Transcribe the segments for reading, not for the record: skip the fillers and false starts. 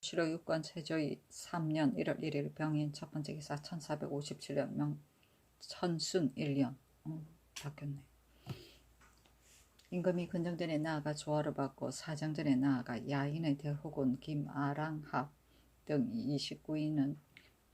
실록 6권 세조 3년 1월 1일 병인 첫 번째 기사 1457년 천순 1년 바뀌었네. 임금이 근정전에 나아가 조화를 받고 사정전에 나아가 야인의 대호군 김아랑합 등 29인을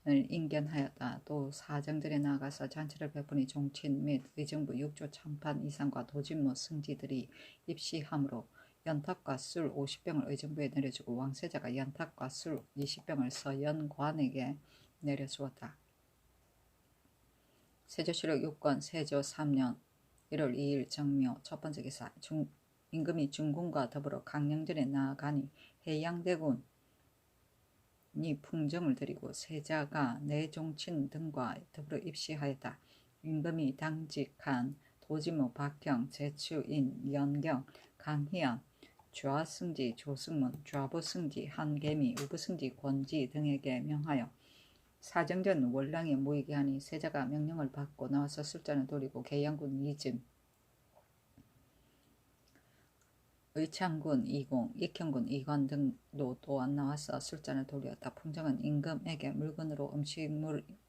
인견하였다. 또 사정전에 나아가서 잔치를 베푸니 종친 및 의정부 6조 참판 이상과 도진무 승지들이 입시함으로 연탁과 술 50병을 의정부에 내려주고 왕세자가 연탁과 술 20병을 서연관에게 내려주었다. 세조실록 6권 세조 3년 1월 2일 정묘 첫 번째 기사 임금이 중군과 더불어 강령전에 나아가니 해양대군이 풍정을 드리고 세자가 내종친 등과 더불어 입시하였다. 임금이 당직한 도지무 박형, 제추인, 연경, 강희안, 좌승지, 조승문, 좌부승지, 한계미, 우부승지, 권지 등에게 명하여 사정전 월랑에 모이게 하니 세자가 명령을 받고 나와서 술잔을 돌리고 계양군 이즘, 의창군 이공, 익형군 이관 등도 또한 나와서 술잔을 돌렸다. 풍정은 임금에게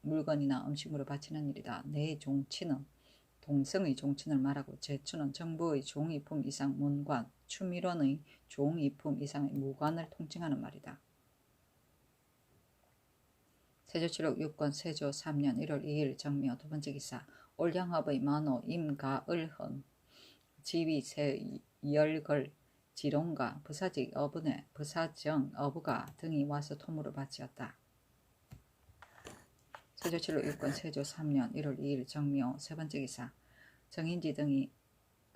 물건이나 음식물을 바치는 일이다. 내 종친은 동성의 종친을 말하고 제추는 정부의 종이품 이상 문관, 추밀원의 종이품 이상의 무관을 통칭하는 말이다. 세조실록 6권 세조 3년 1월 2일 정묘 두 번째 기사 올량합의 만호 임가을헌 지위 세열걸 지롱가 부사직 어부네 부사정 어부가 등이 와서 토물을 바치었다. 세조실록 6권 세조 3년 1월 2일 정묘 세 번째 기사 정인지 등이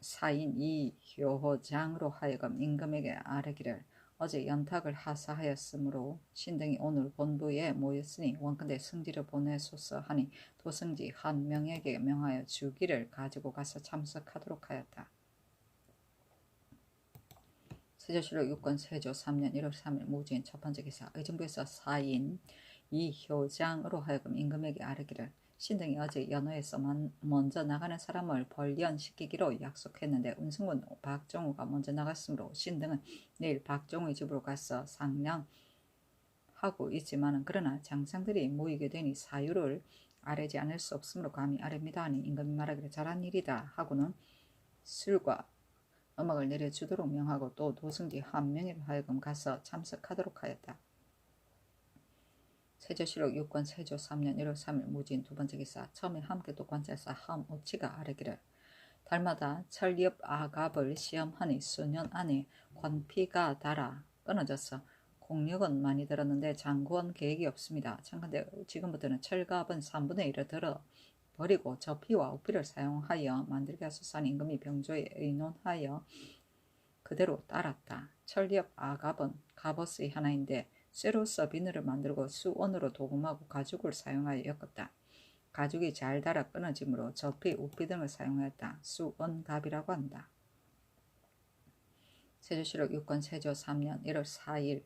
사인 이효호장으로 하여금 임금에게 아뢰기를 어제 연탁을 하사하였으므로 신등이 오늘 본부에 모였으니 원컨대 승지를 보내소서 하니 도승지 한 명에게 명하여 주기를 가지고 가서 참석하도록 하였다. 세조실록 6권 세조 3년 1월 3일 무주인 첫 번째 기사 의정부에서 사인 이효장으로 하여금 임금에게 아뢰기를 신등이 어제 연호에서 먼저 나가는 사람을 벌련시키기로 약속했는데 운승군 박종우가 먼저 나갔으므로 신등은 내일 박종우의 집으로 가서 상냥하고 있지만은 그러나 장상들이 모이게 되니 사유를 아뢰지 않을 수 없으므로 감히 아뢰입니다 하니 임금이 말하기를 잘한 일이다 하고는 술과 음악을 내려주도록 명하고 또 도승지 한 명이로 하여금 가서 참석하도록 하였다. 세조실록 6권 세조 3년 1월 3일 무진 두 번째 기사 처음에 함께 또 관찰사 함오치가 아뢰기를 달마다 철리업 아갑을 시험하니 수년 안에 관피가 달아 끊어져서 공력은 많이 들었는데 장구원 계획이 없습니다. 참건대 지금부터는 철갑은 3분의 1을 들어 버리고 저피와 우피를 사용하여 만들게 하소서 임금이 병조에 의논하여 그대로 따랐다. 철리업 아갑은 갑옷의 하나인데 쇠로서 비늘을 만들고 수원으로 도금하고 가죽을 사용하여 엮었다. 가죽이 잘 달아 끊어지므로 저피, 우피 등을 사용하였다. 수원갑이라고 한다. 세조실록 6권 세조 3년 1월 4일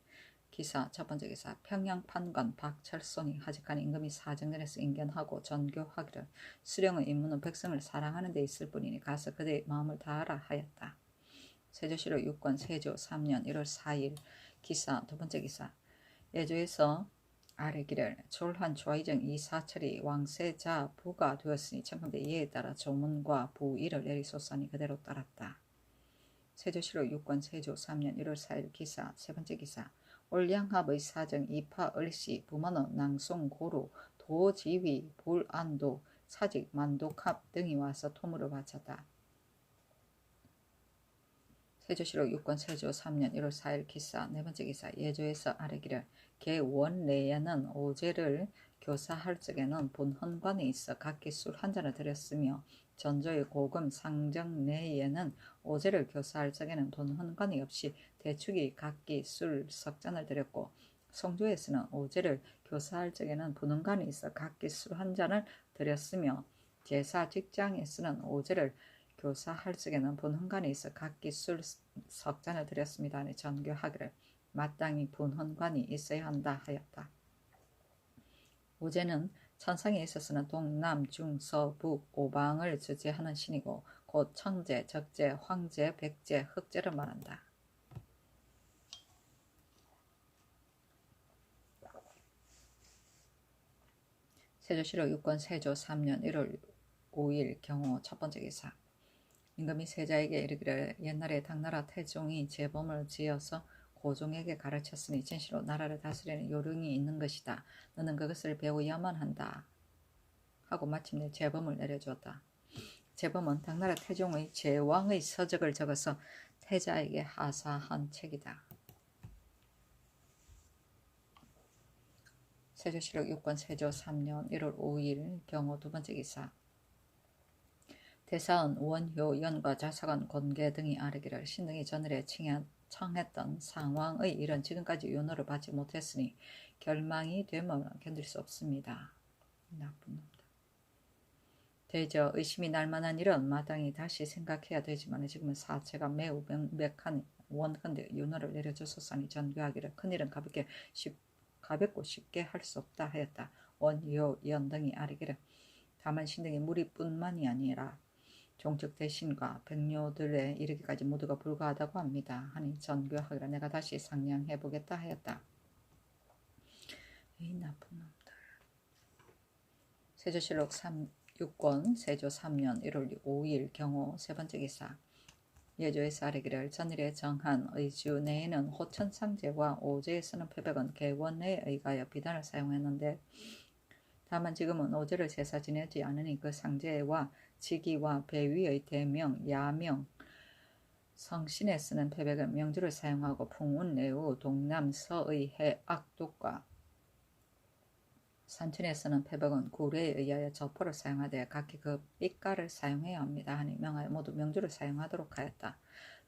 기사 첫 번째 기사 평양 판관 박철손이 하직한 임금이 사정전에서 인견하고 전교하기를 수령의 임무는 백성을 사랑하는 데 있을 뿐이니 가서 그대의 마음을 다하라 하였다. 세조실록 6권 세조 3년 1월 4일 기사 두 번째 기사 예조에서 아뢰기를 졸한 좌의정 이사철이 왕세자 부가 되었으니 청컨대 이에 따라 조문과 부의를 내리소서니 그대로 따랐다. 세조실록 6권 세조 3년 1월 4일 기사 세 번째 기사 올량합의 사정 이파을씨 부모는 낭송 고루 도지휘 불안도 사직 만독합 등이 와서 토물을 바쳤다. 세조실록 6권 세조 3년 1월 4일 기사 네 번째 기사 예조에서 아뢰기를 개원내에는 오제를 교사할 적에는 본헌관에 있어 각기 술 한 잔을 드렸으며 전조의 고금 상정내에는 오제를 교사할 적에는 본헌관이 없이 대축이 각기 술 석 잔을 드렸고 송조에서는 오제를 교사할 적에는 본헌관이 있어 각기 술 한 잔을 드렸으며 제사 직장에서는 오제를 교사할 적에는 본헌관에 있어 각기 술 석 잔을 드렸습니다. 전교하기를 마땅히 본헌관이 있어야 한다 하였다. 오제는 천상에 있어서는 동남 중 서북 오방을 주재하는 신이고 곧 청제, 적제, 황제, 백제, 흑제를 말한다. 세조실록 6권 세조 3년 1월 5일 경호 첫 번째 기사. 임금이 세자에게 이르기를 옛날에 당나라 태종이 제범을 지어서 고종에게 가르쳤으니 진실로 나라를 다스리는 요령이 있는 것이다. 너는 그것을 배워야만 한다. 하고 마침내 제범을 내려주었다. 제범은 당나라 태종의 제왕의 서적을 적어서 태자에게 하사한 책이다. 세조실록 6권 세조 3년 1월 5일 경호 두 번째 기사. 대사은 원효 연과 자사관 권계 등이 아뢰기를 신등이 전일에 청했던 상왕의 일은 지금까지 윤호를 받지 못했으니 결망이 됨을 견딜 수 없습니다. 나쁜 놈다. 대저 의심이 날만한 일은 마땅히 다시 생각해야 되지만 지금은 사체가 매우 명백한 원컨대 윤호를 내려줬었으니 전교하기를 큰일은 가볍고 쉽게 할 수 없다 하였다. 원효 연 등이 아뢰기를 다만 신등이 무리뿐만이 아니라 종적 대신과 백료들에 이르기까지 모두가 불가하다고 합니다. 하니 전교하기를 내가 다시 상냥해보겠다 하였다. 이 나쁜 놈들. 세조실록 6권 세조 3년 1월 5일 경호 세 번째 기사. 예조에서 아뢰기를 전일에 정한 의주 내에는 호천상제와 오제에 쓰는 표백은 개원에 의하여 비단을 사용했는데 다만 지금은 오제를 제사 지내지 않으니 그 상제와 지기와 배위의 대명, 야명, 성신에 쓰는 표백은 명주를 사용하고 풍운, 내우, 동남, 서의 해, 악독과 산천에 쓰는 표백은 구례에 의하여 저포를 사용하되 각기 그 삐까를 사용해야 합니다. 하니 명하여 모두 명주를 사용하도록 하였다.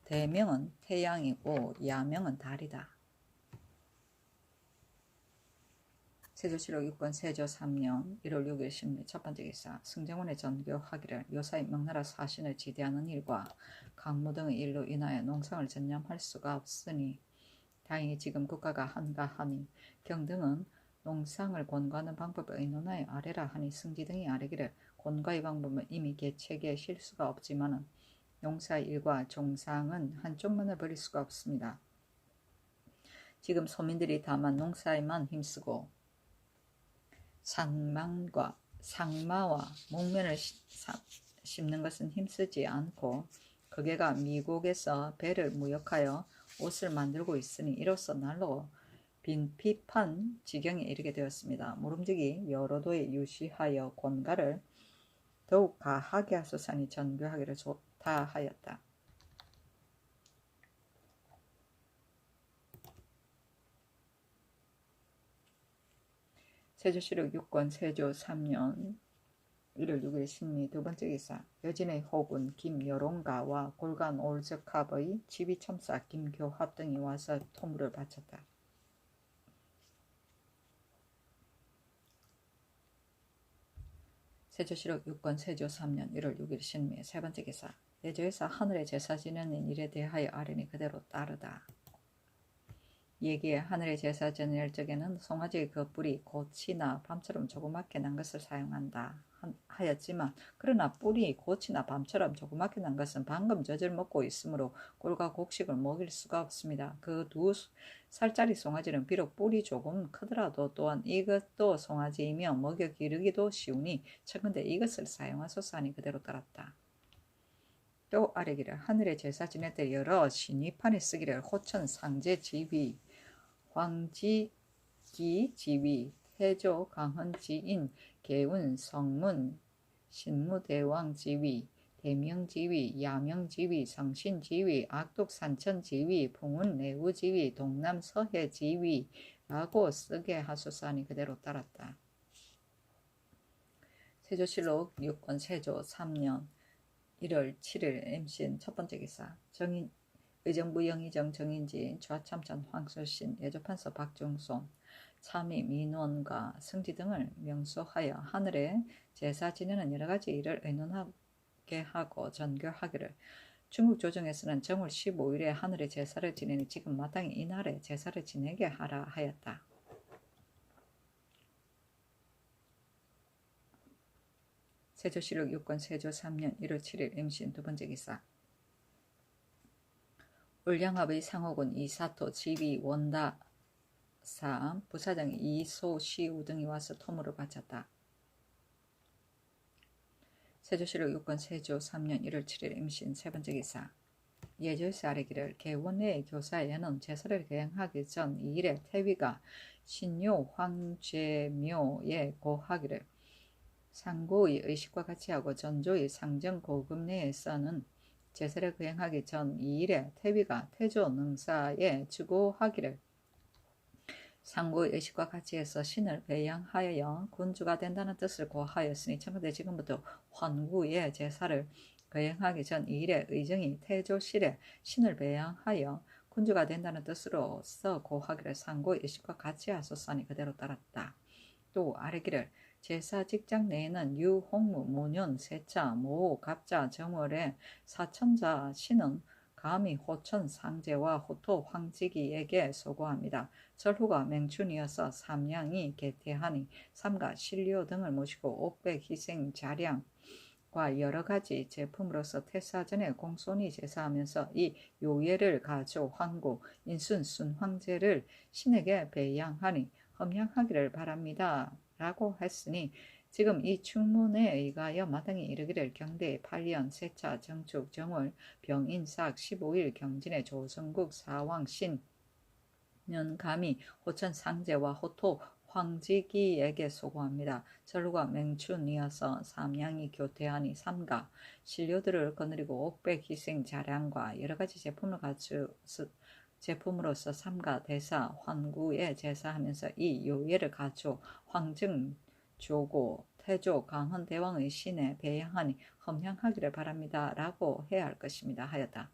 대명은 태양이고 야명은 달이다. 세조실록 6권 세조 3년 1월 6일 신미 첫 번째 기사. 승정원의 전교하기를 요사이 명나라 사신을 지대하는 일과 강무 등의 일로 인하여 농상을 전념할 수가 없으니 다행히 지금 국가가 한가하니 경등은 농상을 권고하는 방법을 의논하여 아뢰라 하니 승지 등이 아뢰기를 권고의 방법은 이미 계책에 실수가 없지만은 농사의 일과 종상은 한쪽만을 버릴 수가 없습니다. 지금 소민들이 다만 농사에만 힘쓰고 상마와 목면을 심는 것은 힘쓰지 않고 거기가 미국에서 배를 무역하여 옷을 만들고 있으니 이로써 날로 빈핍한 지경에 이르게 되었습니다. 모름지기 여러 도에 유시하여 권가를 더욱 가하게 하소서니 전교하기를 좋다 하였다. 세조실록 6권 세조 3년 1월 6일 신미 두 번째 기사. 여진의 호군 김여롱가와 골간 올적합의 지비첨사 김교합 등이 와서 토물을 바쳤다. 세조실록 6권 세조 3년 1월 6일 신미 세 번째 기사. 예조에서 하늘의 제사 지내는 일에 대하여 아뢰니 그대로 따르다. 얘기에 하늘의 제사 지낼 적에는 송아지의 그 뿔이 고치나 밤처럼 조그맣게 난 것을 사용한다 하였지만 그러나 뿔이 고치나 밤처럼 조그맣게 난 것은 방금 젖을 먹고 있으므로 꿀과 곡식을 먹일 수가 없습니다. 그 2살짜리 송아지는 비록 뿔이 조금 크더라도 또한 이것도 송아지이며 먹여 기르기도 쉬우니 청컨대 이것을 사용하소서 하니 그대로 따랐다. 또 아뢰기를 하늘의 제사 지낼 때 여러 신위판에 쓰기를 호천 상제 지휘, 황지기 지휘, 태조 강헌 지인, 개운 성문, 신무대왕 지휘, 대명 지휘, 야명 지휘, 성신 지휘, 악독 산천 지휘, 풍운 내우 지휘, 동남 서해 지휘라고 쓰게 하소서 하니 그대로 따랐다. 세조실록 6권 세조 3년 1월 7일 MCN 첫 번째 기사. 의정부 영의정 정인지인 좌참전 황소신 예조판서 박종손 참의 민원과 승지 등을 명소하여 하늘에 제사 지내는 여러가지 일을 의논하게 하고 전교하기를 중국 조정에서는 정월 15일에 하늘에 제사를 지내니 지금 마땅히 이날에 제사를 지내게 하라 하였다. 세조실록 6권 세조 3년 1월 7일 MCN 두 번째 기사. 울량합의 상호군 이사토 지휘 원다사 부사장 이소시우 등이 와서 토물을 바쳤다. 세조실록 6권 세조 3년 1월 7일 임신 세 번째 기사. 예절사 아래기를 개원내의 교사에는 제사를 거행하기 전 2일에 태위가 신묘 황제묘에 고하기를 상고의 의식과 같이 하고 전조의 상정 고금내에서는 제사를 거행하기 전 2일에 태위가 태조 능사에 주고하기를 상고의 의식과 같이 해서 신을 배양하여 군주가 된다는 뜻을 고하였으니 청컨대 지금부터 환구의 제사를 거행하기 전 2일에 의정이 태조실에 신을 배양하여 군주가 된다는 뜻으로서 고하기를 상고의 의식과 같이 하소서니 그대로 따랐다. 또 아래기를 제사 직장 내에는 유, 홍무, 모년, 세차, 모, 갑자, 정월에 사천자 신은 감히 호천, 상제와 호토, 황지기에게 소고합니다. 절후가 맹춘이어서 삼량이 개태하니 삼가, 신료 등을 모시고 옥백, 희생, 자량과 여러가지 제품으로서 태사전에 공손히 제사하면서 이 요예를 가져 황고, 인순, 순황제를 신에게 배양하니 험양하기를 바랍니다. 라고 했으니 지금 이 충문에 의하여 마땅히 이르기를 경대 8년 세차 정축 정월 병인삭 15일 경진의 조성국 사왕 신년 감히 호천 상제와 호토 황지기에게 소고합니다. 절루가 맹춘이어서 삼양이 교태하니 삼가 신료들을 거느리고 옥백 희생 자량과 여러가지 제품을 제품으로서 삼가 대사 환구에 제사하면서 이 요예를 갖추어 황증 조고 태조 강헌 대왕의 신에 배양하니 험양하기를 바랍니다. 라고 해야 할 것입니다. 하였다.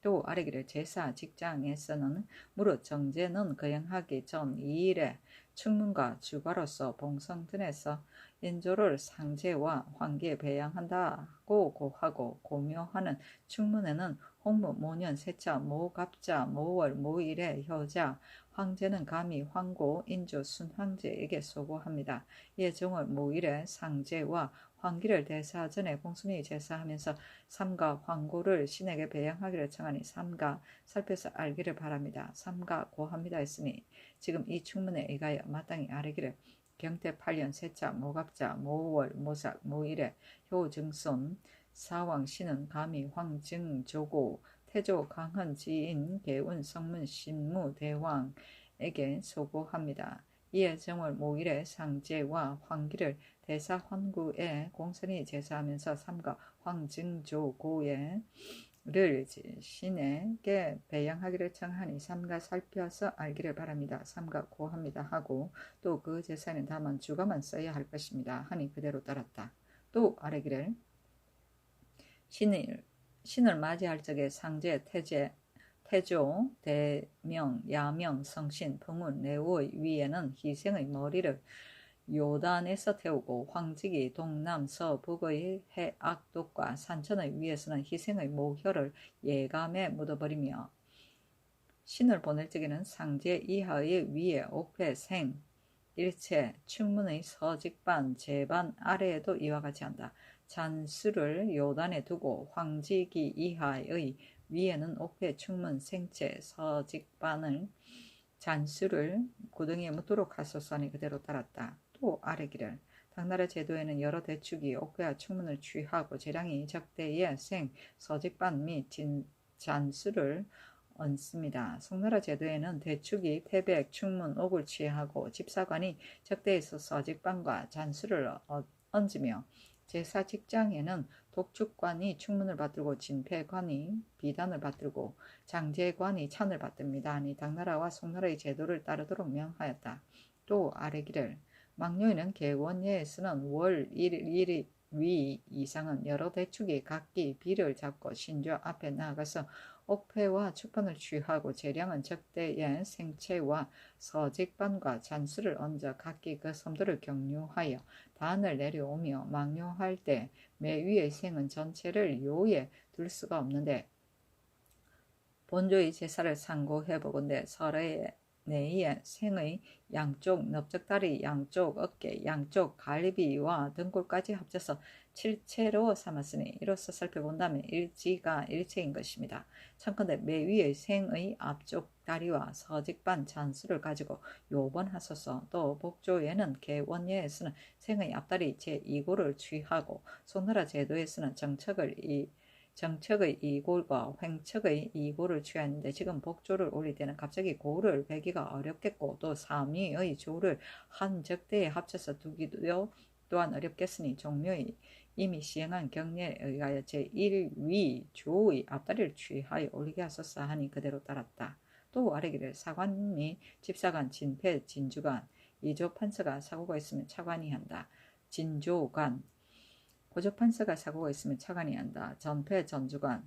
또 아래기를 제사 직장에서는 무릇 정제는 거행하기 전 2일에 충문과 주가로서 봉성등에서 인조를 상제와 황기에 배양한다고 고하고 고묘하는 충문에는 홍무, 모년, 세차, 모갑자, 모월, 모일의 효자, 황제는 감히 황고, 인조, 순황제에게 소고합니다. 이에 정월, 모일의 상제와 황기를 대사전에 공순히 제사하면서 삼가 황고를 신에게 배양하기를 청하니 삼가 살펴서 알기를 바랍니다. 삼가 고합니다 했으니 지금 이 충문에 의하여 마땅히 아뢰기를 경태 8년 세차 모갑자 모월 모삭 모일의 효증손 사왕 신은 감히 황증조고 태조 강헌 지인 개운 성문 신무 대왕에게 소고합니다. 이에 정월 모일의 상제와 황기를 대사 환구에 공선히 제사하면서 삼가 황증조고를 신에게 배양하기를 청하니 삼가 살펴서 알기를 바랍니다. 삼가 고합니다 하고 또 그 제사는 다만 주가만 써야 할 것입니다. 하니 그대로 따랐다. 또 아뢰기를 신을 맞이할 적에 상제, 태조, 대명, 야명, 성신, 풍운, 내우의 위에는 희생의 머리를 요단에서 태우고 황직이 동남, 서, 북의 해악독과 산천의 위에서는 희생의 모혈을 예감에 묻어버리며 신을 보낼 적에는 상제 이하의 위에 옥회, 생, 일체, 충문의 서직반, 제반 아래에도 이와 같이 한다. 잔수를 요단에 두고 황지기 이하의 위에는 옥회, 충문, 생체, 서직반을 잔수를 구덩이에 묻도록 하소서니 그대로 따랐다. 또 아뢰기를 당나라 제도에는 여러 대축이 옥회와 충문을 취하고 재량이 적대에 생, 서직반 및 잔수를 얹습니다. 송나라 제도에는 대축이 태백, 충문, 옥을 취하고 집사관이 적대에서 서직반과 잔수를 얹으며 제사 직장에는 독축관이 충문을 받들고 진패관이 비단을 받들고 장제관이 찬을 받듭니다. 아니 당나라와 송나라의 제도를 따르도록 명하였다. 또 아뢰기를 망료에는 개원예에서는 월 1위 이상은 여러 대축이 각기 비를 잡고 신조 앞에 나아가서 옥패와 축판을 취하고 재량은 적대의 생체와 서직반과 잔수를 얹어 각기 그 섬들을 경유하여 단을 내려오며 망료할 때 매 위의 생은 전체를 요에 둘 수가 없는데 본조의 제사를 상고해보건대 설에 내의 생의 양쪽 넓적다리, 양쪽 어깨, 양쪽 갈비와 등골까지 합쳐서 칠체로 삼았으니 이로써 살펴본다면 일지가 일체인 것입니다. 청컨대 매 위의 생의 앞쪽 다리와 서직반 잔수를 가지고 요번하소서. 또 복조에는 개원예에서는 생의 앞다리 제2골을 취하고 송나라 제도에서는 정척의 2골과 횡척의 2골을 취하는데 지금 복조를 올릴 때는 갑자기 골을 베기가 어렵겠고 또 3위의 조를 한 적대에 합쳐서 두기도 또한 어렵겠으니 종묘의 이미 시행한 경례에 의하여 제1위 조의 앞다리를 취하여 올리게 하소서 하니 그대로 따랐다. 또 아래기를 사관 및 집사관, 진패, 진주관, 이조 판서가 사고가 있으면 차관이 한다. 진조관, 고조판서가 사고가 있으면 차관이 한다. 전패, 전주관,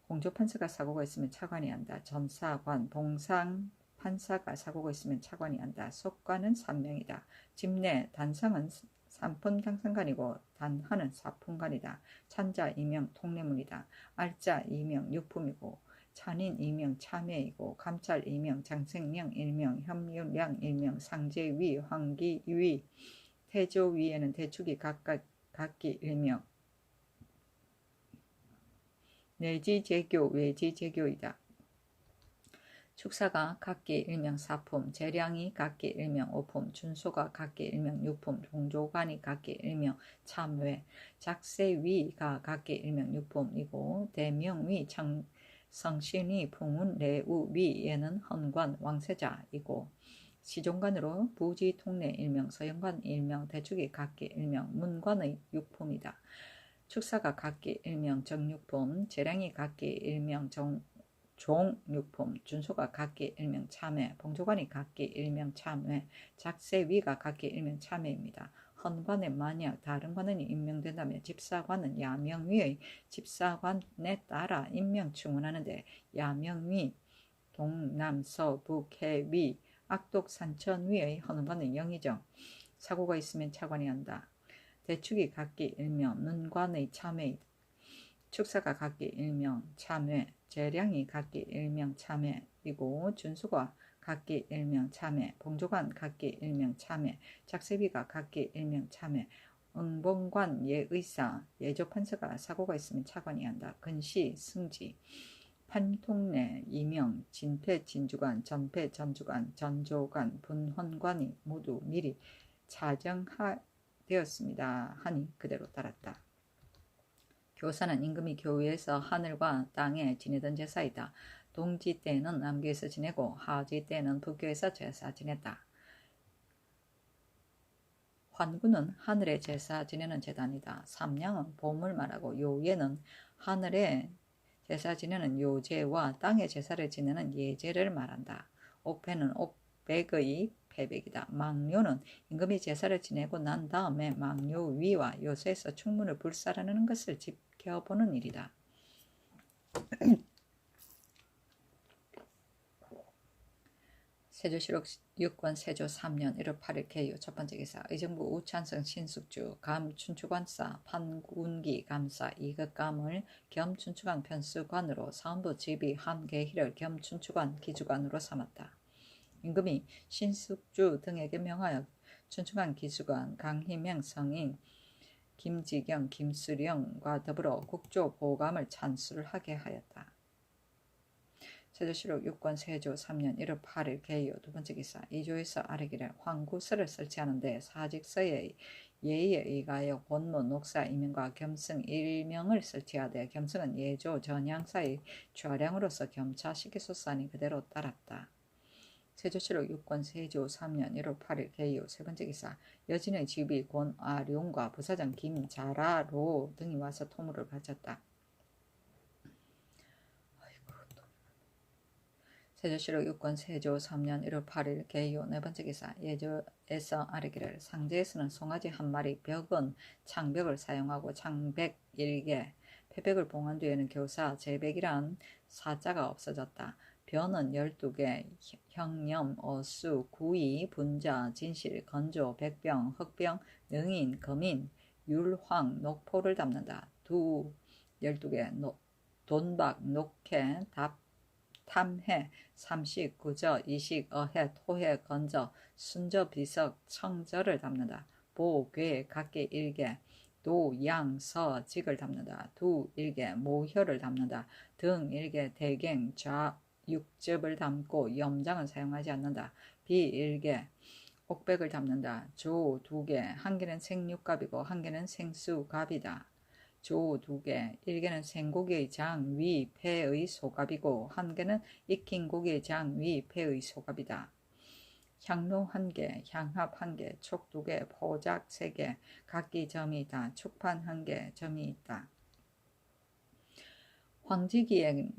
공조판서가 사고가 있으면 차관이 한다. 전사관, 봉상판사가 사고가 있으면 차관이 한다. 속관은 3명이다. 집내, 단상은 삼품장상관이고 단하는 사품관이다. 찬자 2명 통례문이다. 알자 2명 유품이고 찬인 2명 참회이고 감찰 2명 장생령 1명 협유량 1명 상제위 황기위 태조위에는 대축이 각기 1명 내지제교 외지제교이다. 축사가 각기 1명 4품, 재량이 각기 1명 5품, 준소가 각기 1명 6품, 종조관이 각기 1명 참회, 작세위가 각기 1명 6품이고 대명위, 성신위, 풍운, 레우위에는 헌관, 왕세자이고 시종관으로 부지 통례 1명, 서영관 1명, 대축이 각기 1명, 문관의 6품이다. 축사가 각기 1명 정육품, 재량이 각기 1명 종육품, 준소가 각기 1명 참회, 봉조관이 각기 1명 참회, 작세위가 각기 1명 참회입니다. 헌관에 만약 다른 관원이 임명된다면 집사관은 야명위의 집사관에 따라 임명 충원하는데 야명위, 동남서북해위, 악독산천위의 헌관은 영의정, 사고가 있으면 차관이 한다. 대축이 각기 1명, 문관의 참회, 축사가 각기 1명 참회, 재량이 각기 1명 참회이고 준수가 각기 1명 참회, 봉조관 각기 1명 참회, 작세비가 각기 1명 참회, 응봉관 예의사, 예조판서가 사고가 있으면 차관이 한다. 근시, 승지, 판통례, 이명, 진패, 진주관, 전패, 전주관, 전조관, 분헌관이 모두 미리 차정되었습니다. 하니 그대로 따랐다. 교사는 임금이 교위에서 하늘과 땅에 지내던 제사이다. 동지 때는 남교에서 지내고 하지 때는 북교에서 제사 지냈다. 환구는 하늘에 제사 지내는 제단이다. 삼량은 봄을 말하고 요예는 하늘에 제사 지내는 요제와 땅에 제사를 지내는 예제를 말한다. 옥패는 옥백의 패백이다. 망료는 임금이 제사를 지내고 난 다음에 망료위와 요새에서 충문을 불사르는 것을 지켜보는 일이다. 세조실록 6권 세조 3년 1월 8일 개요. 첫 번째 기사 의정부 우찬성 신숙주 감춘추관사 판군기 감사 이극감을 겸춘추관 편수관으로 사헌부 지비 함계희를 겸춘추관 기주관으로 삼았다. 임금이 신숙주 등에게 명하여 춘추관 기수관 강희명 성인 김지경 김수령과 더불어 국조 보감을 찬수를 하게 하였다. 세조실록 6권 세조 3년 1월 8일 개요. 두 번째 기사 이조에서 아래기를 황구서를 설치하는데 사직서의 예의에 의하여 권모 녹사 이명과 겸승 1명을 설치하되 겸승은 예조 전향사의 좌량으로서 겸차시키소서하니 그대로 따랐다. 세조실록 6권 세조 3년 1월 8일 개요. 세 번째 기사 여진의 집이 권아룡과 부사장 김자라로 등이 와서 토물을 바쳤다. 세조실록 6권 세조 3년 1월 8일 개요. 네 번째 기사 예조에서 아래기를 상제에서는 송아지 한 마리, 벽은 창벽을 사용하고 창백 1개, 패백을 봉한 뒤에는 교사, 제백이란 사자가 없어졌다. 변은 12개, 형념, 어수, 구이, 분자, 진실, 건조, 백병, 흑병, 능인, 금인, 율황, 녹포를 담는다. 두 12개, 돈박, 녹회, 탐해, 삼식, 구저, 이식, 어해, 토해, 건저, 순저, 비석, 청저를 담는다. 보, 괴, 각기, 일개, 도, 양, 서, 직을 담는다. 두, 일개, 모혀를 담는다. 등, 일개, 대갱, 좌, 육접을 담고 염장은 사용하지 않는다. 비, 일개, 옥백을 담는다. 조, 두 개, 한 개는 생육갑이고 한 개는 생수갑이다. 조, 두 개, 일개는 생고기의 장, 위, 폐의 소갑이고 한 개는 익힌 고기의 장, 위, 폐의 소갑이다. 향로 한 개, 향합 한 개, 촉 두 개, 포작 세 개, 각기 점이 있다. 축판 한 개, 점이 있다. 황지기에게는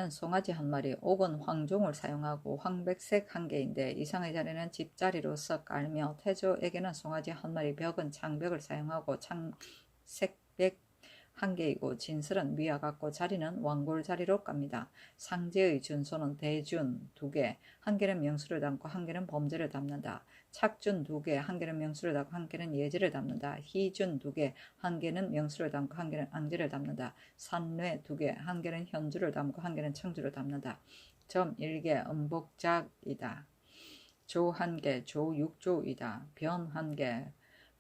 송아지 한 마리, 옥은 황종을 사용하고 황백색 한 개인데 이상의 자리는 집자리로서 깔며 태조에게는 송아지 한 마리, 벽은 창벽을 사용하고 창색백 한 개이고 진설은 위와 같고 자리는 왕골 자리로 깝니다. 상제의 준소는 대준 두 개, 한 개는 명수를 담고 한 개는 범죄를 담는다. 착준 두 개, 한 개는 명수를 담고 한 개는 예제를 담는다. 희준 두 개, 한 개는 명수를 담고 한 개는 앙제를 담는다. 산뇌 두 개, 한 개는 현주를 담고 한 개는 청주를 담는다. 점 1개, 음복작이다. 조 한 개, 조 6조이다. 변 한 개,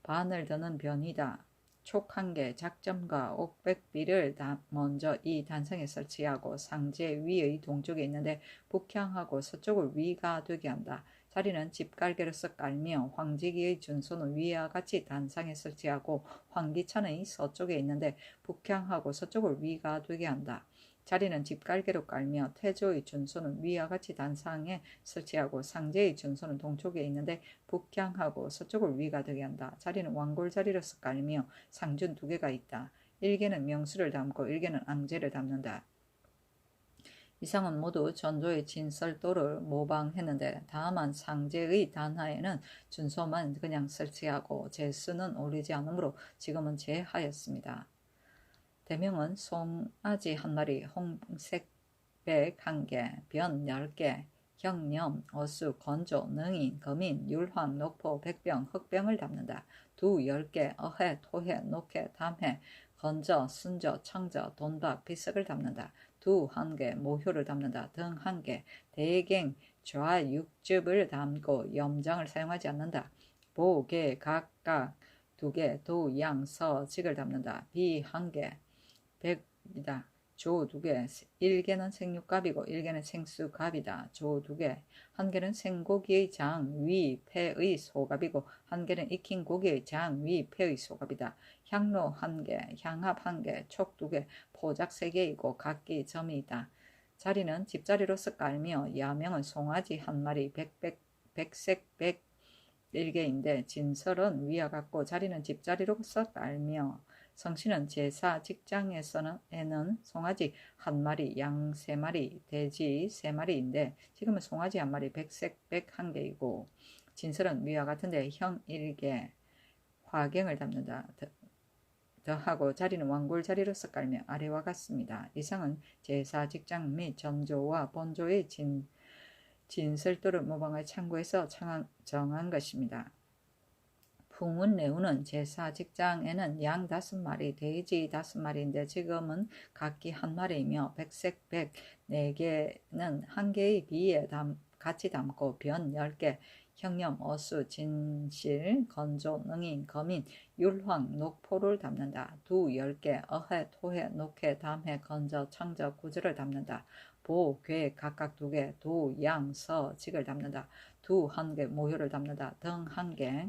반을 드는 변이다. 촉 한 개, 작점과 옥백비를 먼저 이 단성에 설치하고 상제 위의 동쪽에 있는데 북향하고 서쪽을 위가 되게 한다. 자리는 집갈개로서 깔며 황지기의 준소는 위와 같이 단상에 설치하고 황기찬의 서쪽에 있는데 북향하고 서쪽을 위가 되게 한다. 자리는 집갈개로 깔며 태조의 준소는 위와 같이 단상에 설치하고 상제의 준소는 동쪽에 있는데 북향하고 서쪽을 위가 되게 한다. 자리는 왕골 자리로서 깔며 상준 두 개가 있다. 일개는 명수를 담고 일개는 앙제를 담는다. 이상은 모두 전조의 진설도를 모방했는데 다만 상제의 단하에는 준소만 그냥 설치하고 제수는 올리지 않으므로 지금은 제하였습니다. 대명은 송아지 한 마리, 홍색백 한 개, 변 10개, 경념, 어수, 건조, 능인, 거민, 율황, 녹포, 백병, 흑병을 담는다. 두 10개, 어해, 토해, 녹해, 담해, 건저, 순저, 청저, 돈박, 비석을 담는다. 두 한 개, 모효를 담는다. 등 한 개, 대갱, 좌육즙을 담고 염장을 사용하지 않는다. 보, 개, 각각 두 개, 도, 양, 서, 직을 담는다. 비 한 개, 백이다. 조 두 개, 일개는 생육갑이고 일개는 생수갑이다. 조 두 개, 한 개는 생고기의 장, 위, 폐의 소갑이고 한 개는 익힌 고기의 장, 위, 폐의 소갑이다. 향로 한 개, 향합 한 개, 촉 두 개, 포작 세 개이고 각기 점이 있다. 자리는 집자리로서 깔며 야명은 송아지 한 마리, 백색백 일개인데 진설은 위와 같고 자리는 집자리로서 깔며 성씨는 제사 직장에서는 송아지 한 마리, 양 세 마리, 돼지 세 마리인데 지금은 송아지 한 마리, 백색백 한 개이고 진설은 위와 같은데 형 1개, 화경을 담는다. 더하고 자리는 왕골 자리로서 깔며 아래와 같습니다. 이상은 제사 직장 및 전조와 본조의 진설도를 모방을 참고해서 정한 것입니다. 풍운내우는 제사 직장에는 양 5마리, 돼지 5마리인데 지금은 각기 한 마리이며 백색백 4개는 한 개의 비에 같이 담고 변 10개, 형념, 어수, 진실, 건조, 능인, 거민, 율황, 녹포를 담는다. 두 10개, 어해, 토해, 녹해, 담해, 건저, 청저, 구절을 담는다. 보, 괴, 각각 2개, 도, 양, 서, 직을 담는다. 두 한 개, 모효를 담는다. 등 한 개,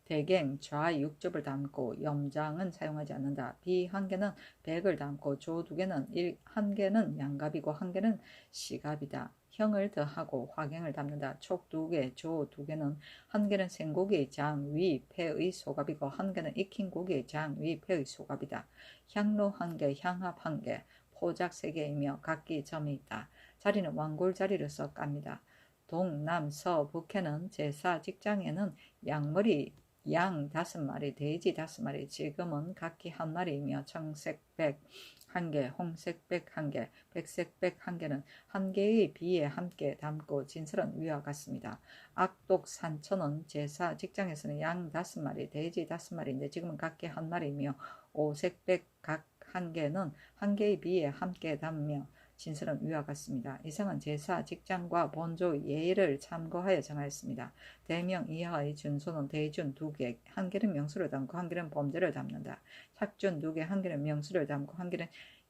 대갱, 좌, 육접을 담고 염장은 사용하지 않는다. 비 한 개는 백을 담고 조 2개는 한 개는 양갑이고 한 개는 시갑이다. 형을 더하고 화경을 담는다. 촉 2개, 조 2개는 한 개는 생고기의 장, 위, 폐의 소갑이고 한 개는 익힌 고기의 장, 위, 폐의 소갑이다. 향로 한 개, 향합 한 개, 포작 3개이며 각기 점이 있다. 자리는 왕골 자리로서 깝니다. 동, 남, 서, 북해는 제사 직장에는 양머리 양 5마리, 돼지 5마리, 지금은 각기 한 마리이며 청색백 한 개, 홍색백 한 개, 백색백 한 개는 한 개의 비에 함께 담고 진설은 위와 같습니다. 악독 산천은 제사 직장에서는 양 5마리, 돼지 5마리인데 지금은 각기 한 마리이며 오색백 각 한 개는 한 개의 비에 함께 담으며 진술은 위와 같습니다. 이상은 제사, 직장과 본조 예의를 참고하여 정하였습니다. 대명 이하의 준소는 대준 2개, 한 개는 명수를 담고 한 개는 범죄를 담는다. 삭준 2개, 한 개는 명수를 담고 한 개는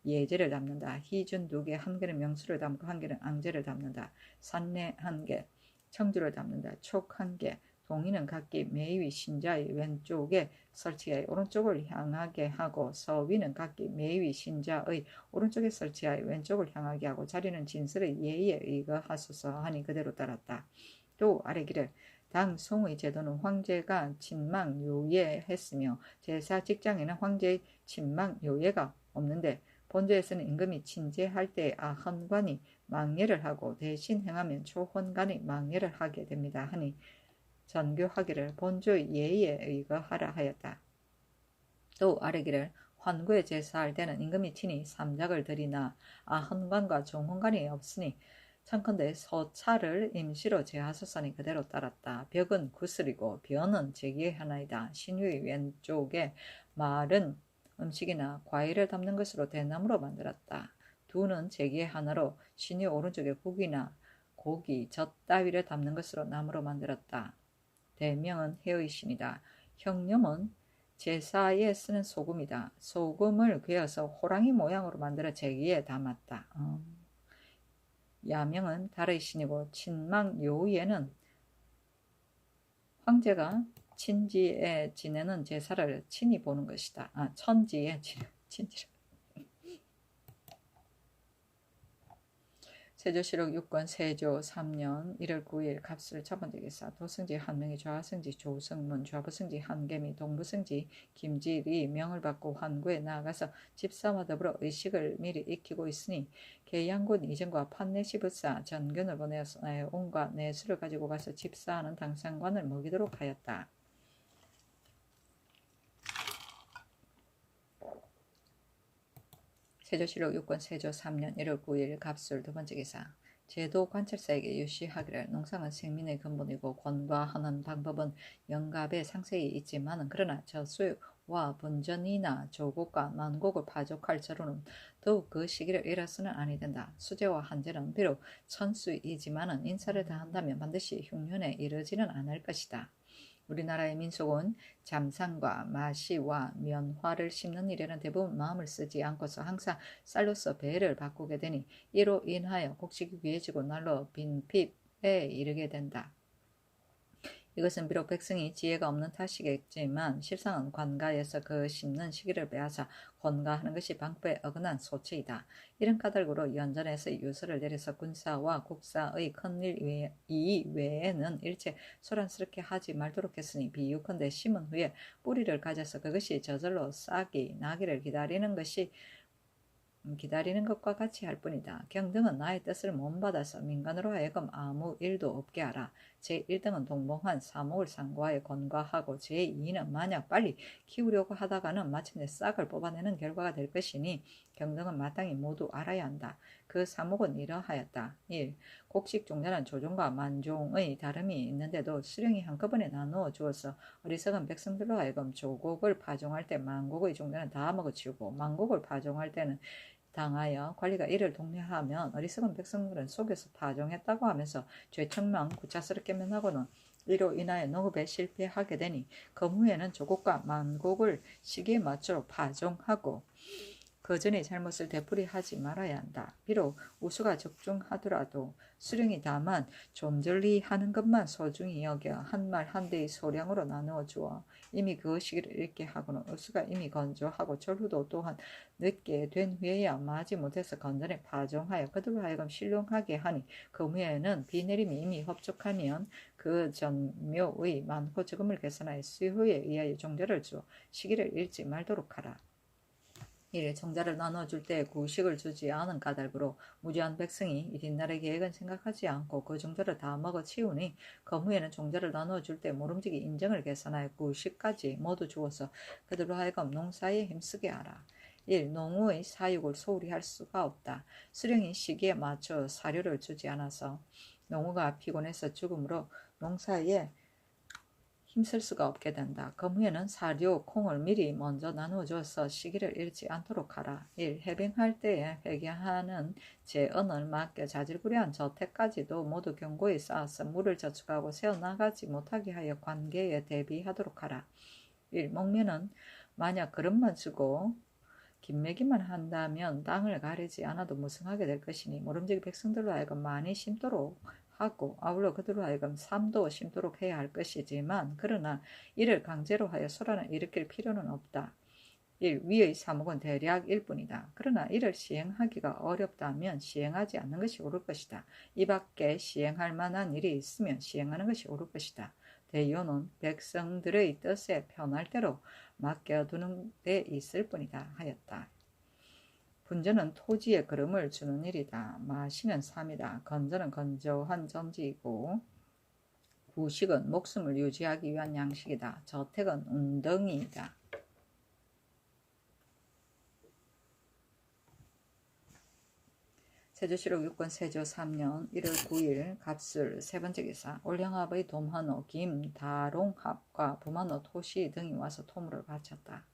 예제를 담는다. 희준 2개, 한 개는 명수를 담고 한 개는 앙제를 담는다. 산내 1개, 청주를 담는다. 촉 1개, 동의는 각기 매위 신자의 왼쪽에 설치하여 오른쪽을 향하게 하고 서위는 각기 매위 신자의 오른쪽에 설치하여 왼쪽을 향하게 하고 자리는 진술의 예의에 의거하소서 하니 그대로 따랐다. 또 아래기를 당 송의 제도는 황제가 친망 요예했으며 제사 직장에는 황제의 친망 요예가 없는데 본조에서는 임금이 친제할 때 아헌관이 망례를 하고 대신 행하면 초헌관이 망례를 하게 됩니다 하니 전교하기를 본조의 예의에 의거하라 하였다. 또 아래기를 환구에 제사할 때는 임금이 친히 삼작을 드리나 아헌관과 종헌관이 없으니 청컨대 서차를 임시로 제하소서니 그대로 따랐다. 벽은 구슬이고 변은 제기의 하나이다. 신유의 왼쪽에 마른 음식이나 과일을 담는 것으로 대나무로 만들었다. 두는 제기의 하나로 신유 오른쪽에 국이나 고기, 젖 따위를 담는 것으로 나무로 만들었다. 대명은 해의 신이다. 형념은 제사에 쓰는 소금이다. 소금을 괴어서 호랑이 모양으로 만들어 제기에 담았다. 야명은 달의 신이고 친망 요의에는 황제가 친지에 지내는 제사를 친히 보는 것이다. 천지에 친지를. 세조실록 6권 세조 3년 1월 9일 갑술 첫번째 기사 도승지 한명이 좌승지 조승문 좌부승지 한개미 동부승지 김질이 명을 받고 환구에 나아가서 집사와 더불어 의식을 미리 익히고 있으니 계양군 이전과 판내시부사 전균을 보내어서 온과 내수를 가지고 가서 집사하는 당상관을 먹이도록 하였다. 세조실록 6권 세조 3년 1월 9일 갑술 두번째 기사 제도 관찰사에게 유시하기를 농상은 생민의 근본이고 권과하는 방법은 영갑에 상세히 있지만은 그러나 저수와 분전이나 조국과 만국을 파족할 저로는 더욱 그 시기를 잃어서는 아니 된다. 수재와 한제는 비록 천수이지만은 인사를 다한다면 반드시 흉년에 이르지는 않을 것이다. 우리나라의 민속은 잠상과 마시와 면화를 심는 일에는 대부분 마음을 쓰지 않고서 항상 쌀로서 배를 바꾸게 되니 이로 인하여 곡식이 귀해지고 날로 빈핍에 이르게 된다. 이것은 비록 백성이 지혜가 없는 탓이겠지만 실상은 관가에서 그 심는 시기를 빼앗아 권가하는 것이 방법에 어긋난 소치이다. 이런 까닭으로 연전에서 유서를 내려서 군사와 국사의 큰일 이외에는 일체 소란스럽게 하지 말도록 했으니 비유컨대 심은 후에 뿌리를 가져서 그것이 저절로 싹이 나기를 기다리는 것과 같이 할 뿐이다. 경등은 나의 뜻을 못받아서 민간으로 하여금 아무 일도 없게 하라. 제1등은 동봉한 사목을 상고하여 권과하고 제2는 만약 빨리 키우려고 하다가는 마침내 싹을 뽑아내는 결과가 될 것이니 경등은 마땅히 모두 알아야 한다. 그 사목은 이러하였다. 1. 곡식 종자는 조종과 만종의 다름이 있는데도 수령이 한꺼번에 나누어 주어서 어리석은 백성들로 하여금 조곡을 파종할 때 만곡의 종자는 다 먹어치우고 만곡을 파종할 때는 당하여 관리가 이를 독려하면 어리석은 백성들은 속여서 파종했다고 하면서 죄책만 구차스럽게 면하고는 이로 인하여 농업에 실패하게 되니 그 후에는 조국과 만국을 시기에 맞춰 파종하고 그 전에 잘못을 되풀이하지 말아야 한다. 비록 우수가 적중하더라도 수령이 다만 좀절리 하는 것만 소중히 여겨 한 말 한 대의 소량으로 나누어 주어 이미 그 시기를 읽게 하고는 우수가 이미 건조하고 절후도 또한 늦게 된 후에야 마지 못해서 건전에 파종하여 그들로 하여금 신령하게 하니 그 후에는 비내림이 이미 흡족하면 그 전묘의 많고 적음을 계산하여 수요에 의하여 종자를 주어 시기를 잃지 말도록 하라. 1. 정자를 나눠줄 때 구식을 주지 않은 까닭으로 무지한 백성이 이 뒷날의 계획은 생각하지 않고 그 종자를 다 먹어치우니 그 후에는 종자를 나눠줄 때 모름지기 인정을 계산하여 구식까지 모두 주어서 그들로 하여금 농사에 힘쓰게 하라. 1. 농우의 사육을 소홀히 할 수가 없다. 수령이 시기에 맞춰 사료를 주지 않아서 농우가 피곤해서 죽음으로 농사에 힘쓸 수가 없게 된다. 그 후에는 사료, 콩을 미리 먼저 나누어줘서 시기를 잃지 않도록 하라. 1. 해빙할 때에 회개하는 재언을 맡겨 자질구레한 저택까지도 모두 견고히 쌓아서 물을 저축하고 새어나가지 못하게 하여 관계에 대비하도록 하라. 1. 목면은 만약 그릇만 주고 김매기만 한다면 땅을 가리지 않아도 무성하게 될 것이니 모름지기 백성들로 하여금 많이 심도록 하고 아울러 그들로 하여금 삶도 심도록 해야 할 것이지만 그러나 이를 강제로 하여 소란을 일으킬 필요는 없다. 1. 위의 사목은 대략 일뿐이다. 그러나 이를 시행하기가 어렵다면 시행하지 않는 것이 옳을 것이다. 이 밖에 시행할 만한 일이 있으면 시행하는 것이 옳을 것이다. 대요는 백성들의 뜻에 편할 대로 맡겨두는 데 있을 뿐이다 하였다. 분전은 토지에 그름을 주는 일이다. 마시는 삶이다. 건전은 건조한 전지이고 구식은 목숨을 유지하기 위한 양식이다. 저택은 운덩이이다. 세조실록 6권 세조 3년 1월 9일 갑술 세번째 기사 올영합의 dom한호 김 다롱합과 부만호 토시 등이 와서 토물을 바쳤다.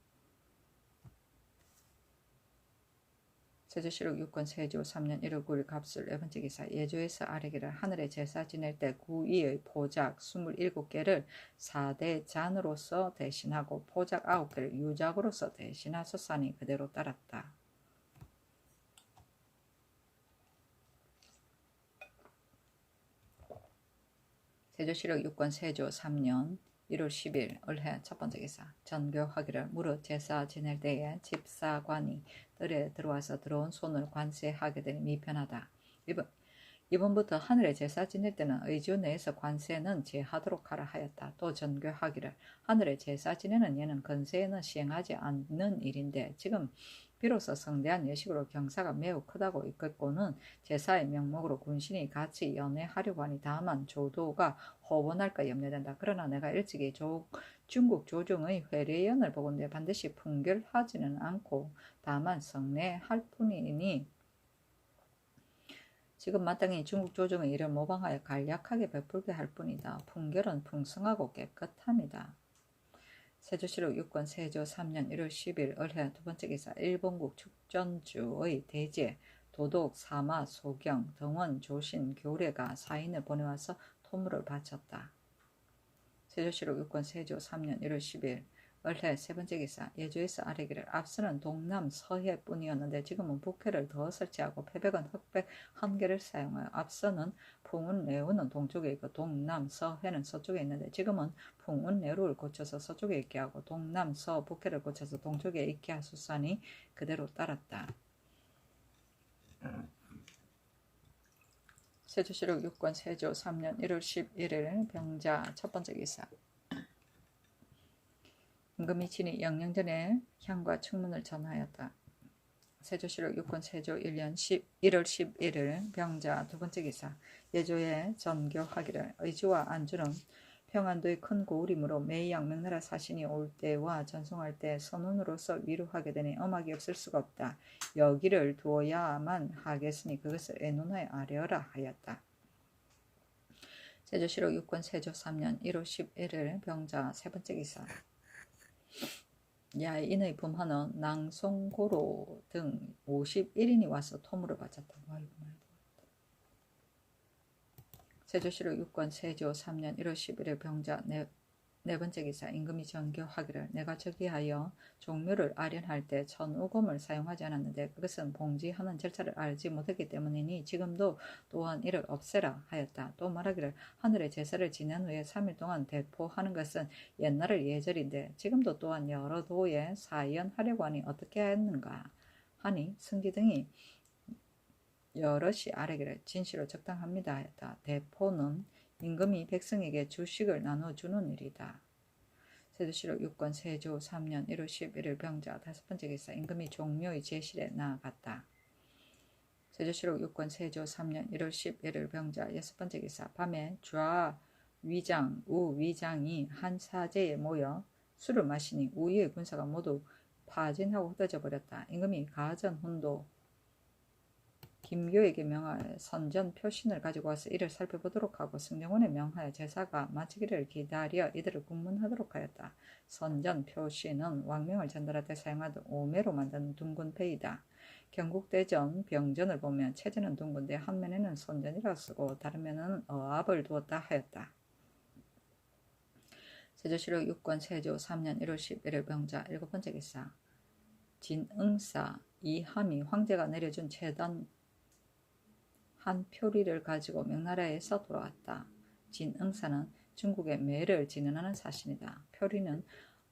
세조실록 6권 세조 3년 1월 9일 갑술 4번째 기사 예조에서 아래기를 하늘에 제사 지낼 때 구이의 포작 27개를 4대 잔으로서 대신하고 포작 9개를 유작으로서 대신하소사니 그대로 따랐다. 세조실록 6권 세조 3년 1월 10일 을해 첫번째 기사 전교하기를 무릇 제사 지낼 때에 집사관이 뜰에 들어와서 들어온 손을 관세하게 되니 미편하다. 이번부터 하늘에 제사 지낼 때는 의주 내에서 관세는 제하도록 하라 하였다. 또 전교하기를 하늘에 제사 지내는 예는 근세에는 시행하지 않는 일인데 지금 비로소 성대한 예식으로 경사가 매우 크다고 이끌고는 제사의 명목으로 군신이 같이 연회하려고 하니 다만 조도가 허원할까 염려된다. 그러나 내가 일찍이 중국 조정의 회례연을 보건대 반드시 풍결하지는 않고 다만 성례할 뿐이니 지금 마땅히 중국 조정의 일을 모방하여 간략하게 베풀게 할 뿐이다. 풍결은 풍성하고 깨끗합니다. 세조실록 6권 세조 3년 1월 10일 을해 두번째 기사 일본국 축전주의 대제 도독 사마 소경 등원 조신 교례가 사인을 보내와서 토물을 바쳤다. 세조실록 6권 세조 3년 1월 10일 을해 세번째 기사 예조에서 아래기를 앞서는 동남 서해뿐이었는데 지금은 북해를 더 설치하고 패백은 흑백 1개를 사용하여 앞서는 풍운내우는 동쪽에 있고 동남 서해는 서쪽에 있는데 지금은 풍운내루를 고쳐서 서쪽에 있게 하고 동남 서 북해를 고쳐서 동쪽에 있게 하소서니 그대로 따랐다. 세조실록 6권 세조 3년 1월 11일 병자 첫번째 기사 임금이 친히 영령전에 향과 충문을 전하였다. 세조실록 6권 세조 1년 1월 11일 병자 두번째 기사 예조에 전교하기를 의주와 안주는 평안도의 큰 고울이므로 매양 명나라 사신이 올 때와 전송할 때 선운으로서 위로하게 되니 엄하기 없을 수가 없다. 여기를 두어야만 하겠으니 그것을 애논하여 아뢰어라 하였다. 세조실록 6권 세조 3년 1월 11일 병자 세번째 기사 야인의 범하는 낭송고로 등 51인이 와서 토물을 바쳤다. 세조실록 6권 세조 3년 1월 11일 병자 네번째 기사 임금이 전교하기를 내가 저기하여 종묘를 아련할 때 천우금을 사용하지 않았는데 그것은 봉지하는 절차를 알지 못했기 때문이니 지금도 또한 이를 없애라 하였다. 또 말하기를 하늘의 제사를 지낸 후에 3일 동안 대포하는 것은 옛날의 예절인데 지금도 또한 여러 도에 사연하려고 하니 어떻게 했는가 하니 승기 등이 여럿이 아뢰기를 진시로 적당합니다 하였다. 대포는 임금이 백성에게 주식을 나눠주는 일이다. 세조실록 6권 세조 3년 1월 11일 병자 다섯번째 기사 임금이 종묘의 제실에 나아갔다. 세조실록 6권 세조 3년 1월 11일 병자 여섯번째 기사 밤에 좌 위장, 우 위장이 한 사제에 모여 술을 마시니 우위의 군사가 모두 파진하고 흩어져 버렸다. 임금이 가전 혼도 김교에게 명하여 선전 표신을 가지고 와서 이를 살펴보도록 하고 승정원에 명하여 제사가 마치기를 기다려 이들을 국문하도록 하였다. 선전 표신은 왕명을 전달할 때 사용하던 오매로 만든 둥근 패이다. 경국대전 병전을 보면 체제는 둥근데 한 면에는 선전이라 쓰고 다른 면에는 어압을 두었다 하였다. 세조실록 6권 세조 3년 1월 11일 병자 7번째 기사 진응사 이함이 황제가 내려준 채단 한 표리를 가지고 명나라에서 돌아왔다. 진응사는 중국의 매를 진언하는 사신이다. 표리는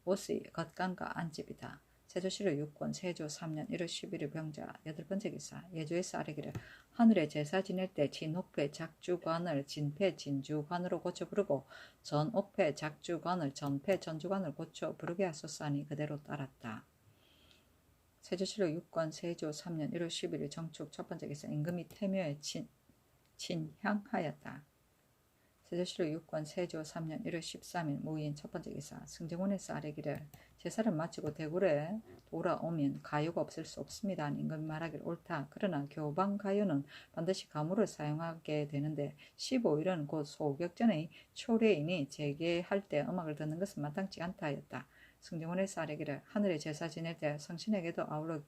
옷의 겉감과 안집이다. 세조실록 6권 세조 3년 1월 11일 병자 8번째 기사 예조에서 아래기를 하늘에 제사 지낼 때 진옥패 작주관을 진패 진주관으로 고쳐 부르고 전옥패 작주관을 전패 전주관을 고쳐 부르게 하소서하니 그대로 따랐다. 세조실록 6권 세조 3년 1월 11일 정축 첫 번째 기사 임금이 태묘에 친향하였다. 세조실록 6권 세조 3년 1월 13일 무인 첫 번째 기사 승정원에서 아래기를 제사를 마치고 대궐에 돌아오면 가요가 없을 수 없습니다. 하니 임금이 말하기를 옳다. 그러나 교방 가요는 반드시 가무를 사용하게 되는데 15일은 곧 소격전의 초례이니 재개할 때 음악을 듣는 것은 마땅치 않다 하였다. 승정원에서 아래기를 하늘에 제사 지낼 때 성신에게도 아울러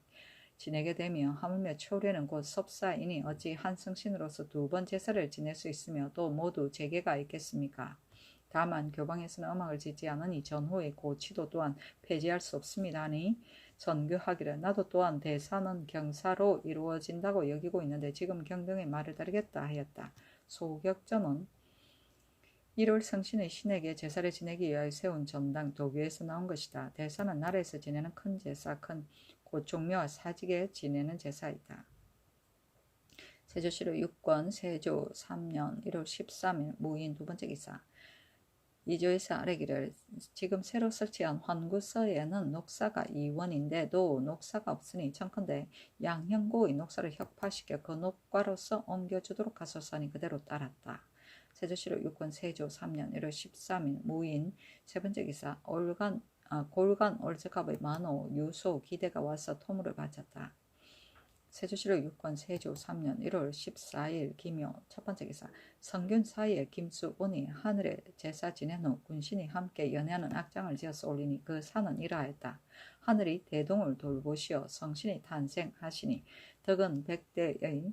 지내게 되며 하물며 초례는 곧 섭사이니 어찌 한 성신으로서 2번 제사를 지낼 수 있으며 또 모두 재개가 있겠습니까? 다만 교방에서는 음악을 짓지 않으니 전후의 고치도 또한 폐지할 수 없습니다 하니 전교하기를 나도 또한 대사는 경사로 이루어진다고 여기고 있는데 지금 경등의 말을 따르겠다 하였다. 소격전은 1월 성신의 신에게 제사를 지내기 위하여 세운 전당 도교에서 나온 것이다. 대사는 나라에서 지내는 큰 제사, 큰 고종묘와 사직에 지내는 제사이다. 세조실록 6권 세조 3년 1월 13일 무인 두 번째 기사 이조에서 아래기를 지금 새로 설치한 환구서에는 녹사가 2원인데도 녹사가 없으니 청컨대 양형고의 녹사를 혁파시켜 그 녹과로서 옮겨주도록 하소서하니 그대로 따랐다. 세조실록 6권 세조 3년 1월 13일 무인 세 번째 기사 골간 올적합의 만호 유소 기대가 와서 토물을 바쳤다. 세조실록 6권 세조 3년 1월 14일 기묘 첫 번째 기사 성균 사이에 김수운이 하늘에 제사 지낸 후 군신이 함께 연회하는 악장을 지어서 올리니 그 산은 이러하였다. 하늘이 대동을 돌보시어 성신이 탄생하시니 덕은 백대의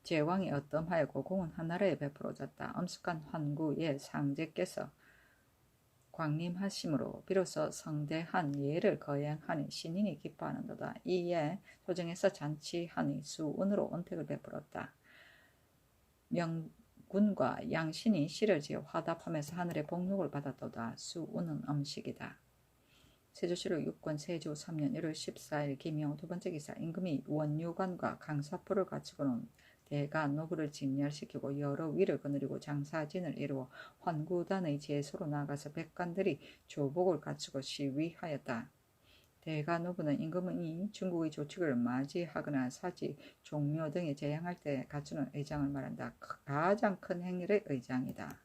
제왕이 어떠하였고 공은 한나라에 베풀어졌다. 엄숙한 환구의 상제께서 광림하심으로 비로소 성대한 예를 거행하니 신인이 기뻐하는도다. 이에 조정에서 잔치하니 수운으로 언택을 베풀었다. 명군과 양신이 시를 지어 화답하면서 하늘의 복禄을 받았도다. 수운은 음식이다. 세조실록 6권 세조 3년 1월 14일 기묘 두 번째 기사 임금이 원유관과 강사포를 갖추고는 대가 노부를 진열시키고 여러 위를 거느리고 장사진을 이루어 환구단의 제소로 나가서 백관들이 조복을 갖추고 시위하였다. 대가 노부는 임금이 중국의 조칙을 맞이하거나 사지, 종묘 등에 제향할 때 갖추는 의장을 말한다. 가장 큰 행렬의 의장이다.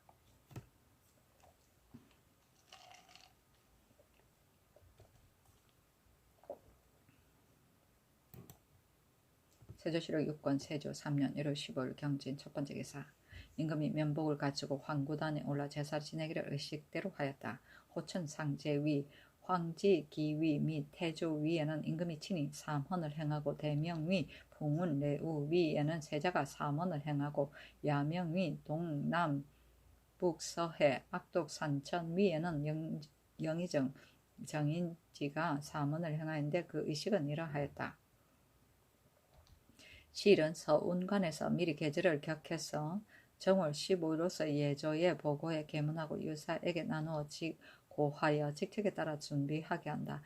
세조실록 6권 세조 3년 1월 15일 경진 첫 번째 기사 임금이 면복을 갖추고 환구단에 올라 제사를 지내기를 의식대로 하였다. 호천상제위, 황지기위 및 태조위에는 임금이 친히 삼헌을 행하고 대명위, 풍운례우위에는 세자가 삼헌을 행하고 야명위, 동남, 북서해, 악독산천위에는 영의정, 정인지가 삼헌을 행하였는데 그 의식은 이러하였다. 실은 서운관에서 미리 계절을 격해서 정월 15일로서 예조에 보고해 계문하고 유사에게 나누어 고하여 직책에 따라 준비하게 한다.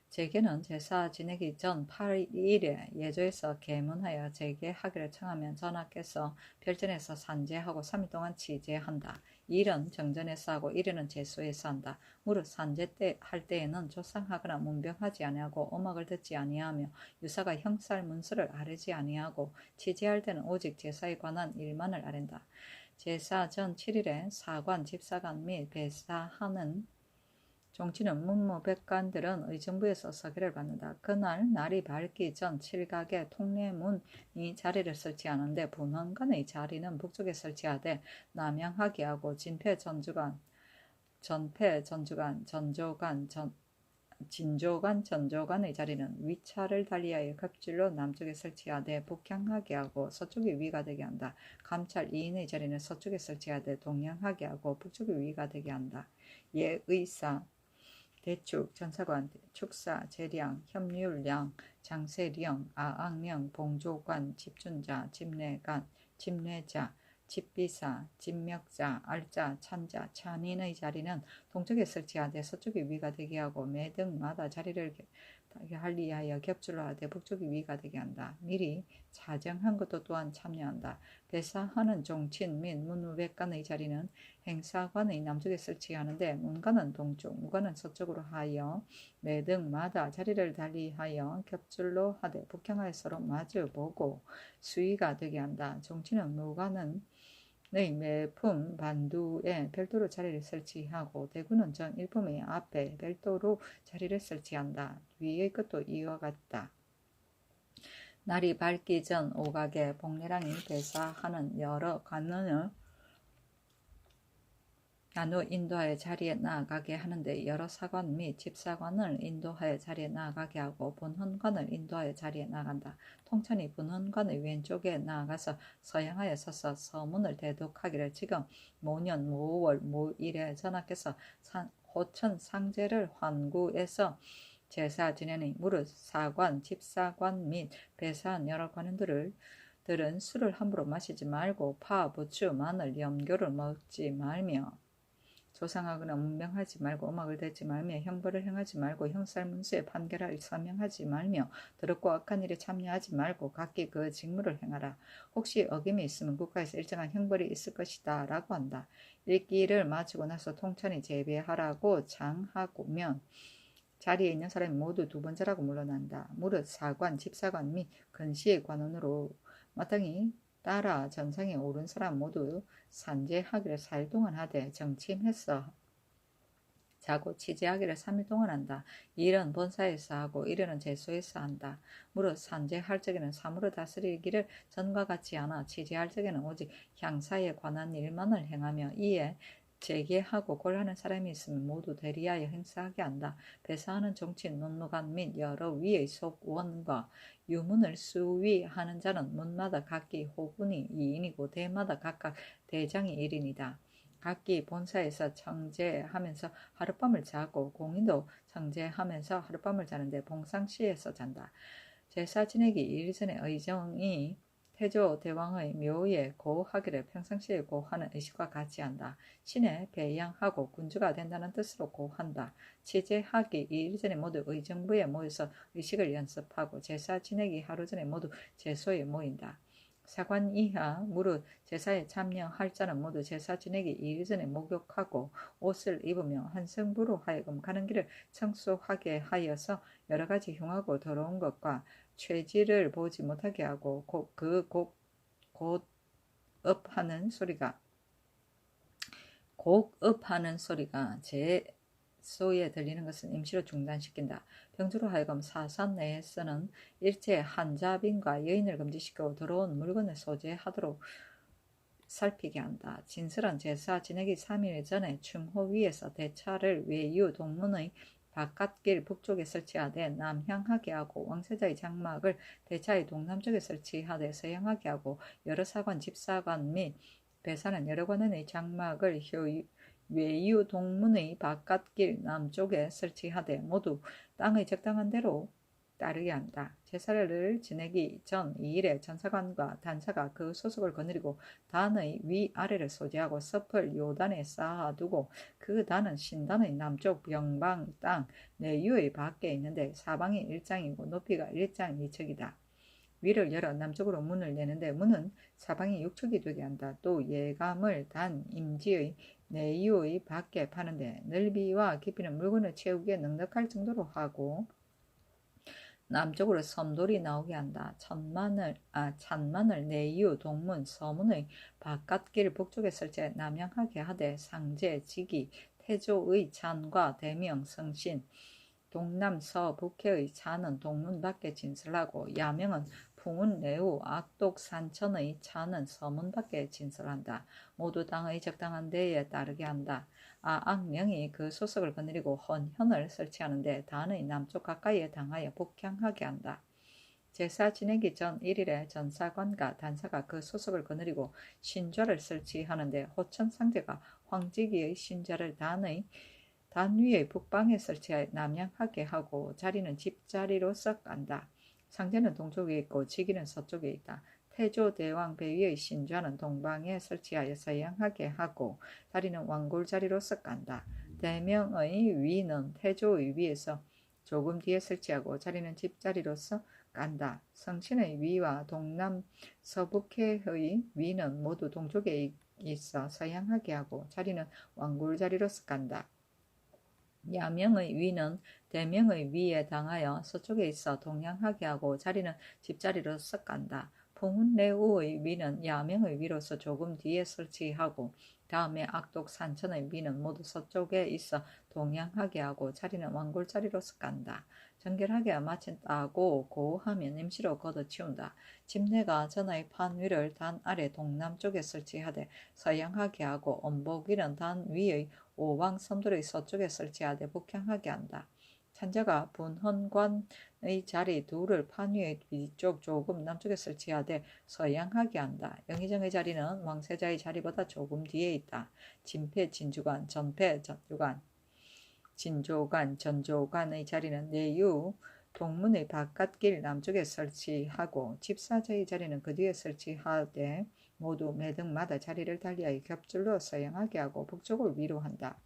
제게는 제사 지내기 전 8일에 예조에서 계문하여 제게하기를 청하면 전하께서 별전에서 산제하고 3일 동안 치제한다. 1일은 정전에서 하고 1일은 제소에서 한다. 무릇 산제 때 할 때에는 조상하거나 문병하지 아니하고 음악을 듣지 아니하며 유사가 형살 문서를 아뢰지 아니하고 치제할 때는 오직 제사에 관한 일만을 아랜다. 제사 전 7일에 사관, 집사관 및 배사하는 종치는 문무백관들은 의정부에서 서계를 받는다. 그날 날이 밝기 전 칠각에 통례문이 자리를 설치하는데 분원관의 자리는 북쪽에 설치하되 남양하게 하고 진조관, 전조관의 자리는 위차를 달리하여 겹질로 남쪽에 설치하되 북향하게 하고 서쪽에 위가 되게 한다. 감찰 2인의 자리는 서쪽에 설치하되 동양하게 하고 북쪽에 위가 되게 한다. 예의사, 대축, 전사관, 축사, 재량, 협률량, 장세령, 아악령, 봉조관, 집준자, 집례관, 집례자, 집비사, 집멱자, 알자, 찬자, 찬인의 자리는 동쪽에 설치하되 서쪽에 위가 되게 하고 매등마다 자리를 할리하여 겹줄로 하되 북쪽이 위가 되게 한다. 미리 자정한 것도 또한 참여한다. 배사하는 종친 및 문무백관의 자리는 행사관의 남쪽에 설치하는데 문관은 동쪽, 무관은 서쪽으로 하여 매등마다 자리를 달리하여 겹줄로 하되 북향하여 서로 마주보고 수위가 되게 한다. 종친은 무관은 매품 반두에 별도로 자리를 설치하고 대구는 전 일품의 앞에 별도로 자리를 설치한다. 위의 것도 이와 같다. 날이 밝기 전 오각에 복례랑이 배사하는 여러 관원을 나누어 인도하여 자리에 나아가게 하는데 여러 사관 및 집사관을 인도하여 자리에 나아가게 하고 분헌관을 인도하여 자리에 나간다. 통천이 분헌관의 왼쪽에 나아가서 서양하여 서서 서문을 대독하기를 지금 모년 모월 모일에 전하께서 호천 상제를 환구해서 제사 지내니 무릇 사관, 집사관 및 배사한 여러 관원들은 술을 함부로 마시지 말고 파, 부추, 마늘, 염교를 먹지 말며 조상하거나 문명하지 말고 음악을 듣지 말며 형벌을 행하지 말고 형살문수에 판결할 서명하지 말며 더럽고 악한 일에 참여하지 말고 각기 그 직무를 행하라. 혹시 어김이 있으면 국가에서 일정한 형벌이 있을 것이다 라고 한다. 읽기를 마치고 나서 통천이 제배하라고 장하고면 자리에 있는 사람이 모두 두 번째라고 물러난다. 무릇 사관, 집사관 및 근시의 관원으로 마땅히 따라 전상에 오른 사람 모두 산제하기를 4일 동안 하되 정침해서 자고 치제하기를 3일 동안 한다. 일은 본사에서 하고 일은 제소에서 한다. 무릇 산제할 적에는 사무로 다스리기를 전과 같지 않아 치제할 적에는 오직 향사에 관한 일만을 행하며 이에 재개하고 곤란한 사람이 있으면 모두 대리하여 행사하게 한다. 배사하는 정치인 논무관 및 여러 위의 속원과 유문을 수위하는 자는 문마다 각기 호군이 2인이고 대마다 각각 대장이 1인이다. 각기 본사에서 청제하면서 하룻밤을 자고 공인도 청제하면서 하룻밤을 자는데 봉상시에서 잔다. 제사 지내기 2일 전에 의정이 태조 대왕의 묘에 고하기를 평상시에 고하는 의식과 같이 한다. 신에 배양하고 군주가 된다는 뜻으로 고한다. 치제하기 2일 전에 모두 의정부에 모여서 의식을 연습하고 제사 지내기 하루 전에 모두 제소에 모인다. 사관 이하 무릇 제사에 참여할 자는 모두 제사 지내기 2일 전에 목욕하고 옷을 입으며 한성부로 하여금 가는 길을 청소하게 하여서 여러 가지 흉하고 더러운 것과 죄질을 보지 못하게 하고 곡업하는 소리가 제소에 들리는 것은 임시로 중단시킨다. 병주로 하여금 사산 내에서는 일체 한자빈과 여인을 금지시키고 더러운 물건을 소재하도록 살피게 한다. 진설한 제사 지내기 3일 전에 충호 위에서 대차를 외유 동문의 바깥길 북쪽에 설치하되 남향하게 하고 왕세자의 장막을 대차의 동남쪽에 설치하되 서양하게 하고 여러 사관, 집사관 및 배사는 여러 관원의 장막을 외유 동문의 바깥길 남쪽에 설치하되 모두 땅의 적당한 대로 따르게 한다. 제사를 지내기 전 2일에 전사관과 단사가 그 소속을 거느리고 단의 위아래를 소지하고 섭을 요단에 쌓아두고 그 단은 신단의 남쪽 병방 땅 내유의 밖에 있는데 사방이 1장이고 높이가 1장 2척이다. 위를 열어 남쪽으로 문을 내는데 문은 사방이 6척이 되게 한다. 또 예감을 단 임지의 내유의 밖에 파는데 넓이와 깊이는 물건을 채우기에 넉넉할 정도로 하고 남쪽으로 섬돌이 나오게 한다. 찬만을 내유 동문 서문의 바깥길 북쪽에 설치해 남양하게 하되 상제, 지기, 태조의 잔과 대명 성신, 동남 서북해의 잔은 동문 밖에 진설하고 야명은 풍운 내후 악독 산천의 잔은 서문 밖에 진설한다. 모두 당의 적당한 데에 따르게 한다. 악명이 그 소속을 거느리고 헌현을 설치하는데 단의 남쪽 가까이에 당하여 복향하게 한다. 제사 지내기 전 1일에 전사관과 단사가 그 소속을 거느리고 신좌를 설치하는데 호천상제가 황지기의 신좌를 단 위의 북방에 설치하여 남양하게 하고 자리는 집자리로서 깐다. 상제는 동쪽에 있고 지기는 서쪽에 있다. 태조 대왕 배위의 신좌는 동방에 설치하여 서양하게 하고 다리는 왕골자리로서 깐다. 대명의 위는 태조의 위에서 조금 뒤에 설치하고 자리는 집자리로서 깐다. 성신의 위와 동남 서북해의 위는 모두 동쪽에 있어 서양하게 하고 자리는 왕골자리로서 깐다. 야명의 위는 대명의 위에 당하여 서쪽에 있어 동양하게 하고 자리는 집자리로서 깐다. 풍운내우의 위는 야명의 위로서 조금 뒤에 설치하고 다음에 악독 산천의 위는 모두 서쪽에 있어 동양하게 하고 자리는 왕골자리로서 깐다. 정결하게 마친다고 고하면 임시로 걷어치운다. 집내가 전의 판 위를 단 아래 동남쪽에 설치하되 서양하게 하고 엄복위는 단 위의 오방 섬들의 서쪽에 설치하되 북향하게 한다. 찬자가 분헌관의 자리 둘을 판 위의 뒤쪽 조금 남쪽에 설치하되 서양하게 한다. 영의정의 자리는 왕세자의 자리보다 조금 뒤에 있다. 진패 진주관, 전패 전주관, 진조관, 전조관의 자리는 내유 동문의 바깥길 남쪽에 설치하고 집사자의 자리는 그 뒤에 설치하되 모두 매등마다 자리를 달리하여 겹줄로 서양하게 하고 북쪽을 위로한다.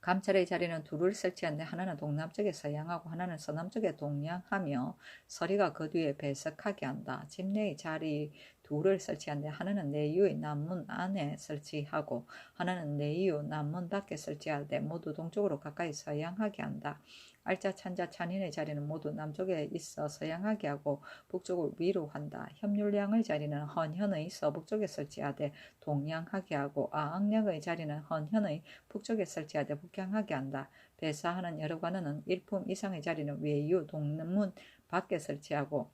감찰의 자리는 둘을 설치한데 하나는 동남쪽에 서양하고 하나는 서남쪽에 동양하며 서리가 그 뒤에 배석하게 한다. 집내의 자리 둘을 설치한데 하나는 내유의 남문 안에 설치하고 하나는 내유 남문 밖에 설치하되 모두 동쪽으로 가까이 서양하게 한다. 알짜 찬자 찬인의 자리는 모두 남쪽에 있어 서양하게 하고 북쪽을 위로 한다. 협률량의 자리는 헌현의 서북쪽에 설치하되 동양하게 하고 악량의 자리는 헌현의 북쪽에 설치하되 북향하게 한다. 배사하는 여러 관원은 일품 이상의 자리는 외유 동문 밖에 설치하고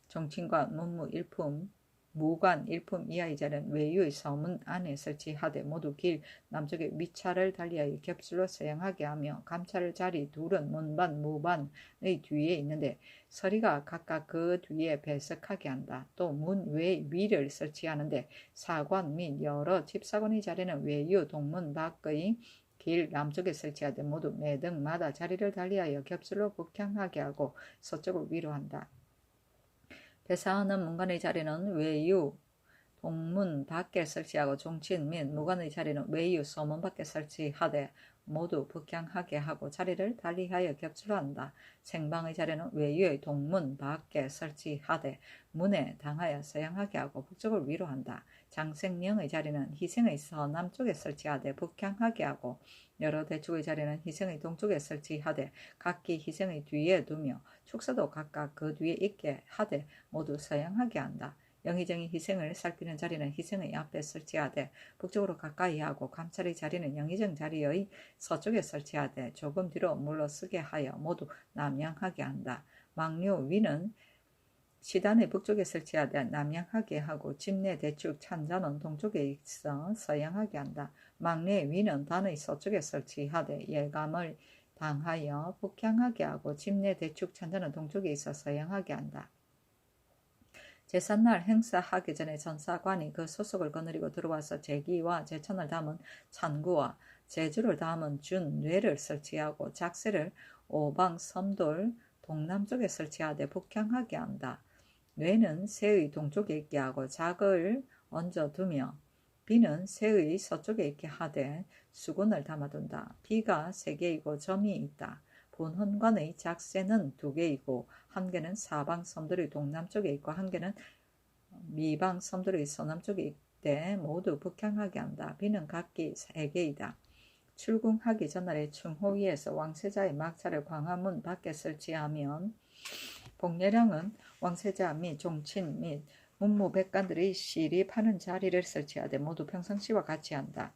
정친과 문무 일품 무관 일품 이하의 자리는 외유의 서문 안에 설치하되 모두 길 남쪽에 위차를 달리하여 겹슬로 서양하게 하며 감찰 자리 둘은 문반 무반의 뒤에 있는데 서리가 각각 그 뒤에 배석하게 한다. 또 문 외 위를 설치하는데 사관 및 여러 집사관의 자리는 외유 동문 밖의 길 남쪽에 설치하되 모두 매등마다 자리를 달리하여 겹슬로 북향하게 하고 서쪽을 위로한다. 배사하는 문관의 자리는 외유 동문 밖에 설치하고 종친 및 무관의 자리는 외유 서문 밖에 설치하되 모두 북향하게 하고 자리를 달리하여 겹치로 한다. 생방의 자리는 외유의 동문 밖에 설치하되 문에 당하여 서양하게 하고 북쪽을 위로한다. 장생명의 자리는 희생의 서남쪽에 설치하되 북향하게 하고 여러 대축의 자리는 희생의 동쪽에 설치하되 각기 희생의 뒤에 두며 축사도 각각 그 뒤에 있게 하되 모두 서양하게 한다. 영의정이 희생을 살피는 자리는 희생의 앞에 설치하되 북쪽으로 가까이 하고 감찰의 자리는 영의정 자리의 서쪽에 설치하되 조금 뒤로 물러서게 하여 모두 남양하게 한다. 망류 위는 시단의 북쪽에 설치하되 남양하게 하고 집내 대축 찬자는 동쪽에 있어 서양하게 한다. 망례 위는 단의 서쪽에 설치하되 예감을 당하여 북향하게 하고 집내 대축 찬자는 동쪽에 있어 서양하게 한다. 제삿날 행사하기 전에 전사관이 그 소속을 거느리고 들어와서 제기와 제천을 담은 찬구와 제주를 담은 준뇌를 설치하고 작새를 오방 섬돌 동남쪽에 설치하되 북향하게 한다. 뇌는 새의 동쪽에 있게 하고 작을 얹어두며 비는 새의 서쪽에 있게 하되 수군을 담아둔다. 비가 3개이고 점이 있다. 본헌관의 작새는 2개이고 한 개는 사방 섬들의 동남쪽에 있고 한 개는 미방 섬들의 서남쪽에 있되 모두 북향하게 한다. 비는 각기 3개이다. 출궁하기 전날에 충호위에서 왕세자의 막차를 광화문 밖에 설치하면 복례량은 왕세자 및 종친 및 문무백관들의 시립하는 자리를 설치하되 모두 평상시와 같이 한다.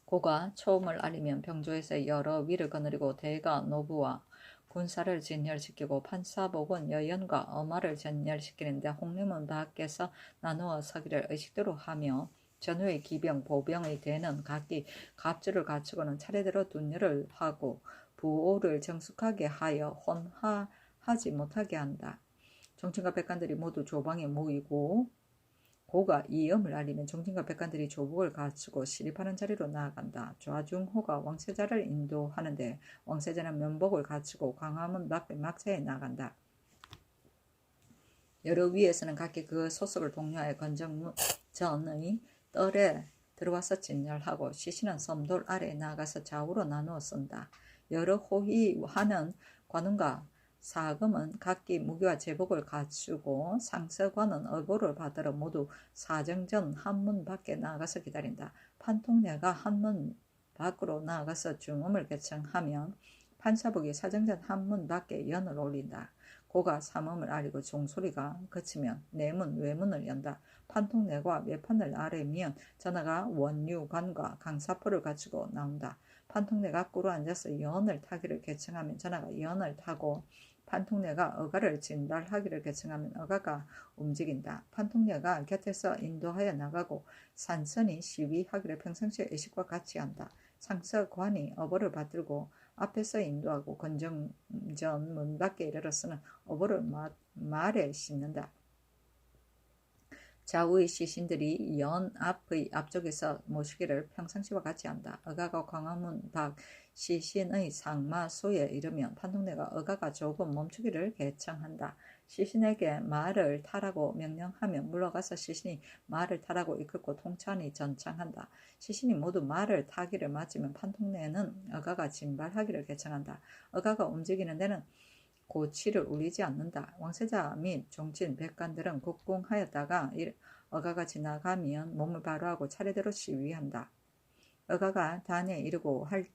고가 초음을 알리면 병조에서 여러 위를 거느리고 대가 노부와 군사를 진열시키고 판사복은 여연과 엄하를 진열시키는데 홍림은 밖에서 나누어 서기를 의식대로 하며 전후의 기병, 보병의 대는 각기 갑주를 갖추고는 차례대로 dun열을 하고 부호를 정숙하게 하여 혼하하지 못하게 한다. 종친과 백관들이 모두 조방에 모이고 고가 이 음을 알리면 종친과 백관들이 조복을 갖추고 시립하는 자리로 나아간다. 좌중호가 왕세자를 인도하는데 왕세자는 면복을 갖추고 광화문 밖에 막차에 나간다. 여러 위에서는 각기 그 소속을 독려하여 건정전의 뜰에 들어와서 진열하고 시신은 섬돌 아래에 나가서 좌우로 나누어 쓴다. 여러 호위하는 관원과 사금은 각기 무기와 제복을 갖추고 상서관은 어보를 받으러 모두 사정전 한문 밖에 나가서 기다린다. 판통내가 한문 밖으로 나가서 중음을 개청하면 판사복이 사정전 한문 밖에 연을 올린다. 고가 삼음을 알리고 종소리가 그치면 내문 외문을 연다. 판통내과 외판을 아래면 전하가 원유관과 강사포를 갖추고 나온다. 판통내가 꿇어 앉아서 연을 타기를 개청하면 전하가 연을 타고 판통내가 어가를 진달하기를 개청하면 어가가 움직인다. 판통내가 곁에서 인도하여 나가고 산선이 시위하기를 평상시에 의식과 같이 한다. 상서관이 어보를 받들고 앞에서 인도하고 건정전 문 밖에 이르러서는 어보를 말에 싣는다. 좌우의 시신들이 연 앞의 앞쪽에서 모시기를 평상시와 같이 한다. 어가가 광화문 밖 시신의 상마소에 이르면 판통내가 어가가 조금 멈추기를 개청한다. 시신에게 말을 타라고 명령하면 물러가서 시신이 말을 타라고 이끌고 통찬이 전창한다. 시신이 모두 말을 타기를 마치면 판통내는 어가가 진발하기를 개청한다. 어가가 움직이는 데는 고치를 울리지 않는다. 왕세자 및 종친 백관들은 국궁하였다가 어가가 지나가면 몸을 바로하고 차례대로 시위한다. 어가가 단에 이르려고 할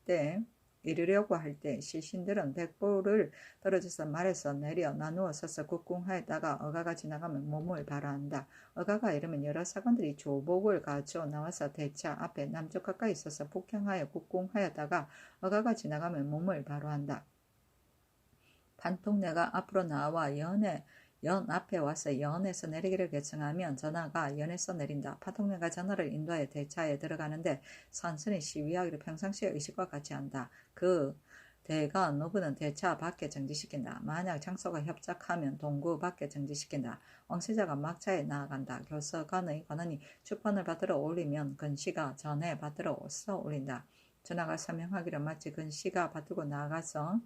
때 시신들은 백보를 떨어져서 말에서 내려 나누어 서서 국궁하였다가 어가가 지나가면 몸을 바로한다. 어가가 이르면 여러 사관들이 조복을 갖추어 나와서 대차 앞에 남쪽 가까이 있어서 북향하여 국궁하였다가 어가가 지나가면 몸을 바로한다. 판통내가 앞으로 나와 연 앞에 와서 연에서 내리기를 개청하면 전하가 연에서 내린다. 판통내가 전하를 인도하여 대차에 들어가는데 산선이 시위하기를 평상시의 의식과 같이 한다. 그 대가 노부는 대차 밖에 정지시킨다. 만약 장소가 협착하면 동구 밖에 정지시킨다. 왕세자가 막차에 나아간다. 교서관의 관원이 축판을 받들어 올리면 근시가 전에 받들어 올린다. 전하가 서명하기를 마치 근시가 받들고 나가서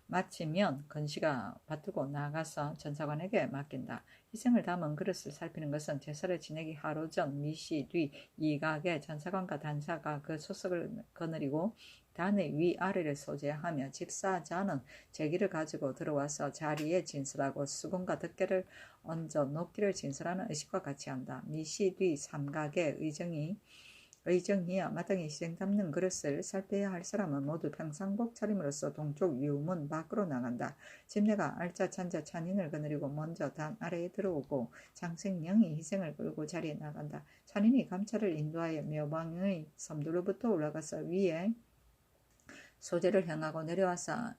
마치면 건시가 받들고 나가서 전사관에게 맡긴다. 희생을 담은 그릇을 살피는 것은 제사를 지내기 하루 전 미시 뒤 이각에 전사관과 단사가 그 소석을 거느리고 단의 위아래를 소재하며 집사자는 제기를 가지고 들어와서 자리에 진술하고 수건과 덮개를 얹어 높기를 진술하는 의식과 같이 한다. 미시 뒤 삼각에 의정이야 마땅히 희생 담는 그릇을 살펴야 할 사람은 모두 평상복 차림으로써 동쪽 유문 밖으로 나간다. 집내가 알짜 찬자 찬인을 거느리고 먼저 단 아래에 들어오고 장생령이 희생을 끌고 자리에 나간다. 찬인이 감찰을 인도하여 묘방의 섬도로부터 올라가서 위에 소재를 행하고 내려와서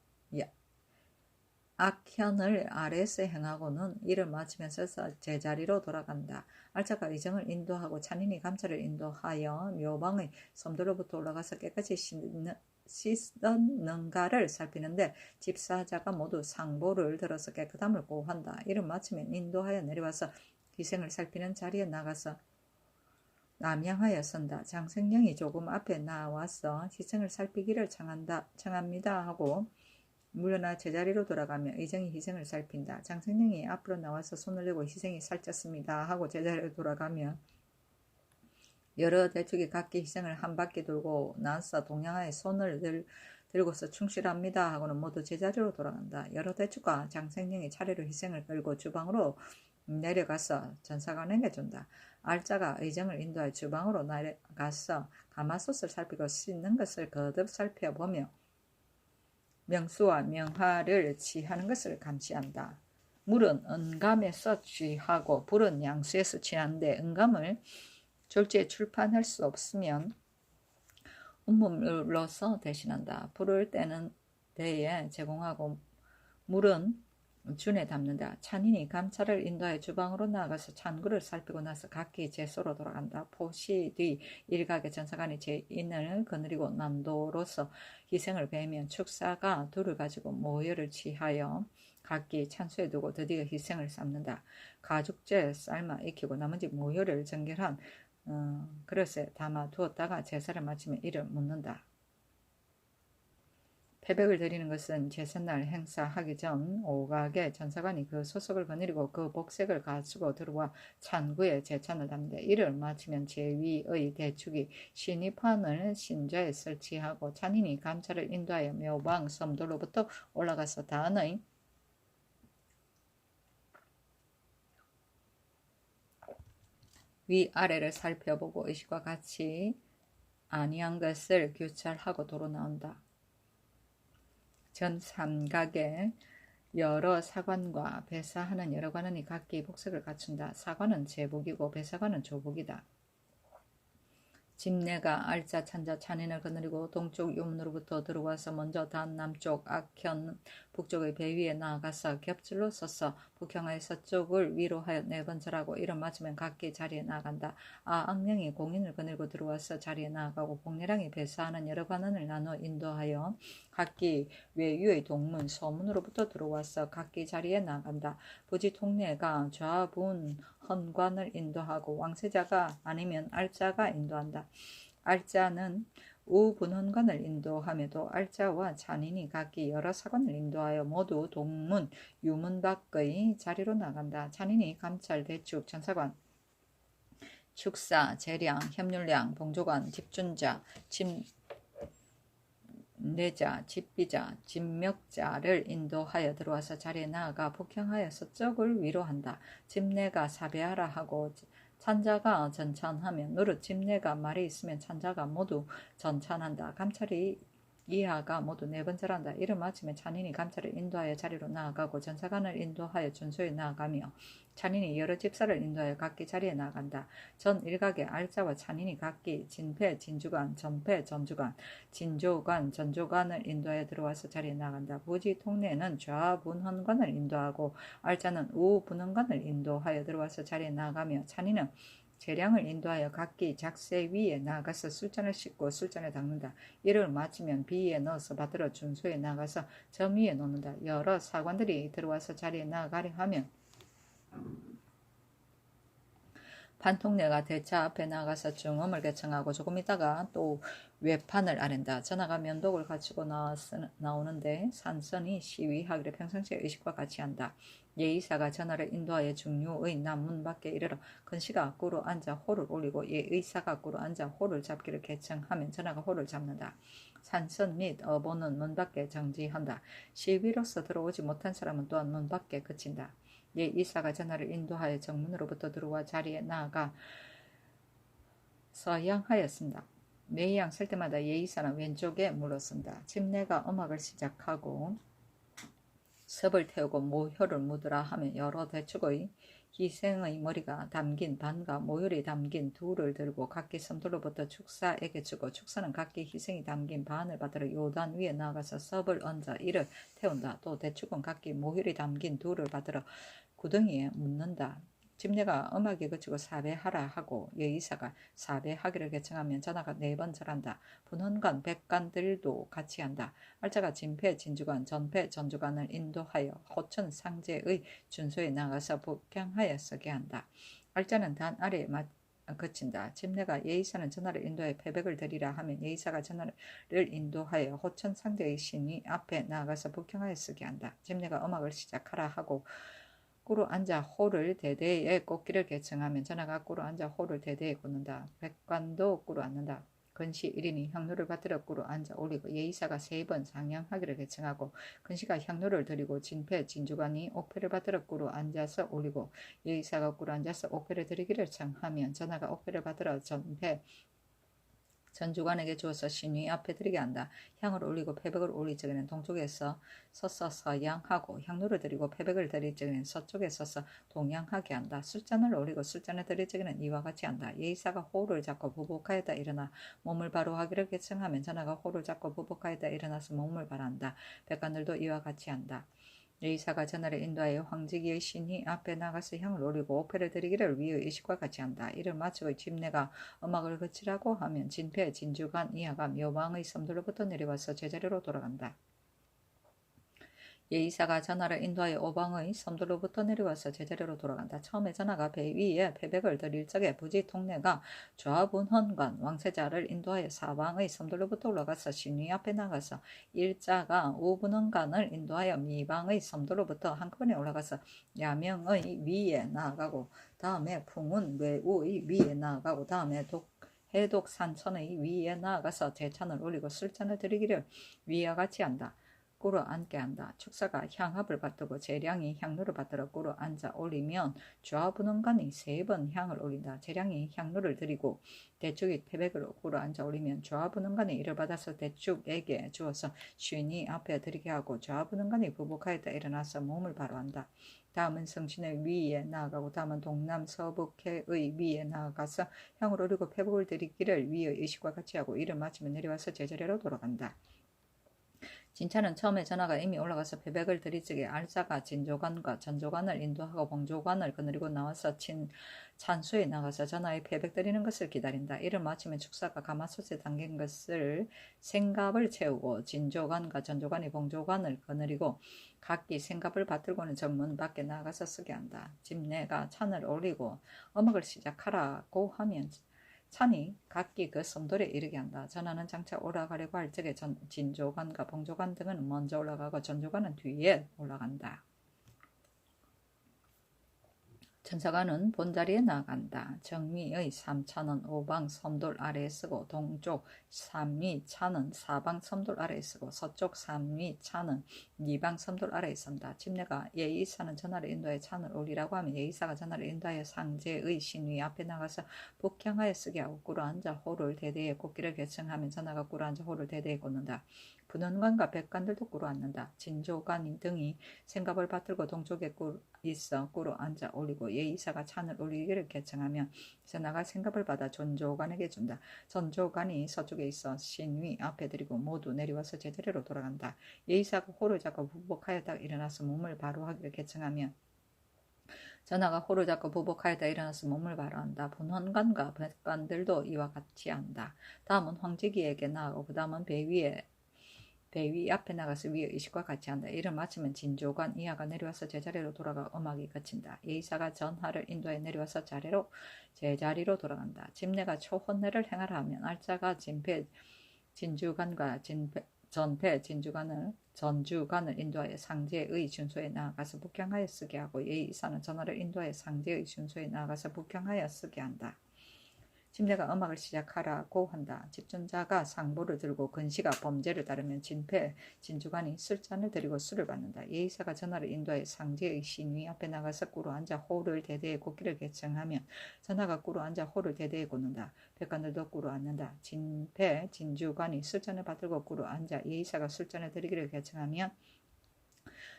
악현을 아래에서 행하고는 이를 마치면서 제자리로 돌아간다. 알짜가 의정을 인도하고 찬인이 감찰을 인도하여 묘방의 섬도로부터 올라가서 깨끗이 씻었는가를 살피는데 집사자가 모두 상보를 들어서 깨끗함을 고한다. 이를 마치면 인도하여 내려와서 희생을 살피는 자리에 나가서 남양하여 선다. 장생령이 조금 앞에 나와서 희생을 살피기를 청합니다 하고 물러나 제자리로 돌아가며 의정이 희생을 살핀다. 장생령이 앞으로 나와서 손을 내고 희생이 살쪘습니다 하고 제자리로 돌아가며 여러 대축이 각기 희생을 한 바퀴 돌고 나서 동양하에 손을 들고서 충실합니다 하고는 모두 제자리로 돌아간다. 여러 대축과 장생령이 차례로 희생을 끌고 주방으로 내려가서 전사관에게 준다. 알짜가 의정을 인도하여 주방으로 내려가서 가마솥을 살피고 씻는 것을 거듭 살펴보며 명수와 명하를 취하는 것을 감시한다. 물은 은감에서 취하고 불은 양수에서 취하는데 은감을 졸지에 출판할 수 없으면 운물로서 대신한다. 불을 때는 대에 제공하고 물은 준에 담는다. 찬인이 감찰을 인도해 주방으로 나아가서 찬구를 살피고 나서 각기 제소로 돌아간다. 포시 뒤 일각의 전사관이 제1을 거느리고 남도로서 희생을 배우면 축사가 둘을 가지고 모여를 취하여 각기 찬수에 두고 드디어 희생을 삶는다. 가죽재 삶아 익히고 나머지 모여를 정결한 그릇에 담아 두었다가 제사를 마치면 이를 묻는다. 패백을 드리는 것은 제삿날 행사하기 전 오각의 전사관이 그 소속을 거느리고 그 복색을 갖추고 들어와 찬구에 제찬을 담는다. 이를 마치면 제위의 대축이 신입판을 신좌에 설치하고 찬인이 감찰을 인도하여 묘방 섬돌로부터 올라가서 단의 위아래를 살펴보고 의식과 같이 아니한 것을 규찰하고 도로 나온다. 전 삼각에 여러 사관과 배사하는 여러 관원이 각기 복색을 갖춘다. 사관은 제복이고 배사관은 조복이다. 집내가 알짜 찬자 찬인을 거느리고 동쪽 요문으로부터 들어와서 먼저 단 남쪽 악현 북쪽의 배 위에 나아가서 겹질로 서서 북형의 서쪽을 위로하여 네 번 절하고 이를 마치면 각기 자리에 나아간다. 악령이 공인을 거느리고 들어와서 자리에 나아가고 복례랑이 배사하는 여러 관원을 나누어 인도하여 각기 외유의 동문 서문으로부터 들어와서 각기 자리에 나아간다. 부지 통례가 좌분 헌관을 인도하고 왕세자가 아니면 알자가 인도한다. 알자는 우분헌관을 인도하며도 알자와 찬인이 각기 여러 사관을 인도하여 모두 동문, 유문 밖의 자리로 나간다. 찬인이 감찰, 대축, 전사관, 축사, 재량, 협률량, 봉조관, 집준자, 집내자, 집비자, 집멱자를 인도하여 들어와서 자리에 나아가 북형하여 서쪽을 위로한다. 집내가 사배하라 하고 찬자가 전찬하면 노릇 집내가 말이 있으면 찬자가 모두 전찬한다. 감찰이 이하가 모두 네 번 절한다. 이를 마치면 찬인이 감찰을 인도하여 자리로 나아가고 전사관을 인도하여 준소에 나아가며 찬인이 여러 집사를 인도하여 각기 자리에 나아간다. 전 일각의 알자와 찬인이 각기 진패, 진주관, 전패, 전주관, 진조관, 전조관을 인도하여 들어와서 자리에 나아간다. 부지 통례는 좌분헌관을 인도하고 알자는 우분헌관을 인도하여 들어와서 자리에 나아가며 찬인은 재량을 인도하여 각기 작세 위에 나아가서 술잔을 씻고 술잔을 닦는다. 이를 마치면 비에 넣어서 받들어 준소에 나가서 점 위에 놓는다. 여러 사관들이 들어와서 자리에 나아가려 하면 판통내가 대차 앞에 나가서 중음을 개청하고 조금 있다가 또 외판을 아랜다. 전하가 면독을 갖추고 나오는데 산선이 시위하기를 평상시의 의식과 같이 한다. 예의사가 전하를 인도하여 중류의 남문 밖에 이르러 근시가 꾸로 앉아 호를 올리고 예의사가 꾸로 앉아 호를 잡기를 개청하면 전하가 호를 잡는다. 산선 및 어보는 문 밖에 정지한다. 시위로서 들어오지 못한 사람은 또한 문 밖에 그친다. 예의사가 전하를 인도하여 정문으로부터 들어와 자리에 나아가 서양하였습니다. 매양 설 때마다 예의사는 왼쪽에 물러선다. 집내가 음악을 시작하고 섭을 태우고 모효를 묻으라 하면 여러 대축의 희생의 머리가 담긴 반과 모혈이 담긴 둘을 들고 각기 섬돌로부터 축사에게 주고 축사는 각기 희생이 담긴 반을 받들어 요단 위에 나가서 섭을 얹어 이를 태운다. 또 대축은 각기 모혈이 담긴 둘을 받들어 구덩이에 묻는다. 집내가 음악에 그치고 사배하라 하고 예의사가 사배하기를 개청하면 전하가 네 번 절한다. 분헌관, 백관들도 같이 한다. 알자가 진패, 진주관, 전패, 전주관을 인도하여 호천 상제의 준소에 나가서 북향하여 서게 한다. 알자는 단 아래에 그친다. 집내가 예의사는 전하를 인도해 패백을 드리라 하면 예의사가 전하를 인도하여 호천 상제의 신이 앞에 나가서 북향하여 서게 한다. 집내가 음악을 시작하라 하고 꾸로 앉아 호를 대대에 꽂기를 개청하면 전하가 꾸로 앉아 호를 대대에 꽂는다. 백관도 꾸로 앉는다. 근시 1인이 향로를 받들어 꾸로 앉아 올리고 예의사가 3번 상향하기를 개청하고 근시가 향로를 드리고 진패 진주관이 옥패를 받들어 꾸로 앉아서 올리고 예의사가 꾸로 앉아서 옥패를 드리기를 청하면 전하가 옥패를 받들어 전패 전주관에게 주어서 신위 앞에 드리게 한다. 향을 올리고 패백을 올릴 적에는 동쪽에서 서서 서양하고 향로를 드리고 패백을 드릴 적에는 서쪽에 서서 동양하게 한다. 술잔을 올리고 술잔을 드릴 적에는 이와 같이 한다. 예의사가 호를 잡고 부복하였다 일어나 몸을 바로 하기를 계승하면 전하가 호를 잡고 부복하였다 일어나서 몸을 바란다. 백관들도 이와 같이 한다. 예의사가 전하를 인도하여 황제기의 신이 앞에 나가서 향을 올리고 오패를 드리기를 위의 의식과 같이 한다. 이를 마치고 집내가 음악을 그치라고 하면 진패, 진주간, 이하가 묘방의 섬들로부터 내려와서 제자리로 돌아간다. 예의사가 전하를 인도하여 오방의 섬들로부터 내려와서 제자리로 돌아간다. 처음에 전하가 배 위에 패백을 드릴 적에 부지 통내가 좌분헌관 왕세자를 인도하여 사방의 섬들로부터 올라가서 신위 앞에 나가서 일자가 우분헌관을 인도하여 미방의 섬들로부터 한꺼번에 올라가서 야명의 위에 나아가고 다음에 풍운 외우의 위에 나아가고 다음에 해독산천의 위에 나아가서 제찬을 올리고 술잔을 드리기를 위와 같이 한다. 꿇어 앉게 한다. 축사가 향합을 받들고 재량이 향로를 받들어 꿇어 앉아 올리면 좌분헌관이 3번 향을 올린다. 재량이 향로를 드리고 대축이 패백을 꿇어 앉아 올리면 좌분헌관이 이를 받아서 대축에게 주어서 신이 앞에 드리게 하고 좌분헌관이 부복하였다 일어나서 몸을 바로 한다. 다음은 성신의 위에 나아가고 다음은 동남 서북해의 위에 나아가서 향을 올리고 패백을 드리기를 위의 의식과 같이 하고 이를 마치면 내려와서 제자리로 돌아간다. 진차는 처음에 전하가 이미 올라가서 패백을 드릴 적에 알자가 진조관과 전조관을 인도하고 봉조관을 거느리고 나와서 찬수에 나가서 전하의 패백 드리는 것을 기다린다. 이를 마치면 축사가 가마솥에 담긴 것을 생갑을 채우고 진조관과 전조관이 봉조관을 거느리고 각기 생갑을 받들고는 정문 밖에 나가서 쓰게 한다. 집내가 찬을 올리고 음악을 시작하라고 하면 찬이 각기 그 섬돌에 이르게 한다. 전하는 장차 올라가려고 할 적에 진조관과 봉조관 등은 먼저 올라가고 전조관은 뒤에 올라간다. 천사관은 본자리에 나간다. 정미의 3차는 오방 섬돌 아래에 쓰고 동쪽 3위 차는 사방 섬돌 아래에 쓰고 서쪽 3위 차는 2방 섬돌 아래에 쓴다. 집내가 예의사는 전하를 인도하여 찬을 올리라고 하면 예의사가 전하를 인도하여 상제의 신위 앞에 나가서 북향하여 쓰게 하고 꿇어 앉아 호를 대대에 꽂기를 결정하면 전하가 꿇어 앉아 호를 대대에 꽂는다. 분원관과 백관들도 꿇어 앉는다. 진조관 등이 생갑을 받들고 동쪽에 있어 꿇어 앉아 올리고 예의사가 찬을 올리기를 결정하면 전하가 생갑을 받아 전조관에게 준다. 전조관이 서쪽에 있어 신위 앞에 드리고 모두 내려와서 제자리로 돌아간다. 예의사가 호를 잡고 부복하였다 일어나서 몸을 바로 하기를 결정하면 전하가 호를 잡고 부복하였다 일어나서 몸을 바로 한다. 분헌관과 백관들도 이와 같이 한다. 다음은 황제기에게 나아가고 그 다음은 배 위 앞에 나가서 위의 의식과 같이 한다. 이를 마치면 진조관 이하가 내려와서 제자리로 돌아가 음악이 그친다. 예의사가 전하를 인도해 내려와서 제자리로 돌아간다. 집내가 초혼례를 행하라 하면 알자가 진주관과 전주관을 인도하여 상제의 준소에 나아가서 북향하여 쓰게 하고 예의사는 전하를 인도하여 상제의 준소에 나아가서 북향하여 쓰게 한다. 집내가 음악을 시작하라고 한다. 집전자가 상보를 들고 근시가 범죄를 따르면 진주관이 술잔을 드리고 술을 받는다. 예의사가 전하를 인도하여 상제의 신위 앞에 나가서 꿇어 앉아 호를 대대에 꽂기를 결정하면 전하가 꿇어 앉아 호를 대대에 꽂는다. 백관들도 꿇어 앉는다. 진주관이 술잔을 받들고 꿇어 앉아 예의사가 술잔을 드리기를 결정하면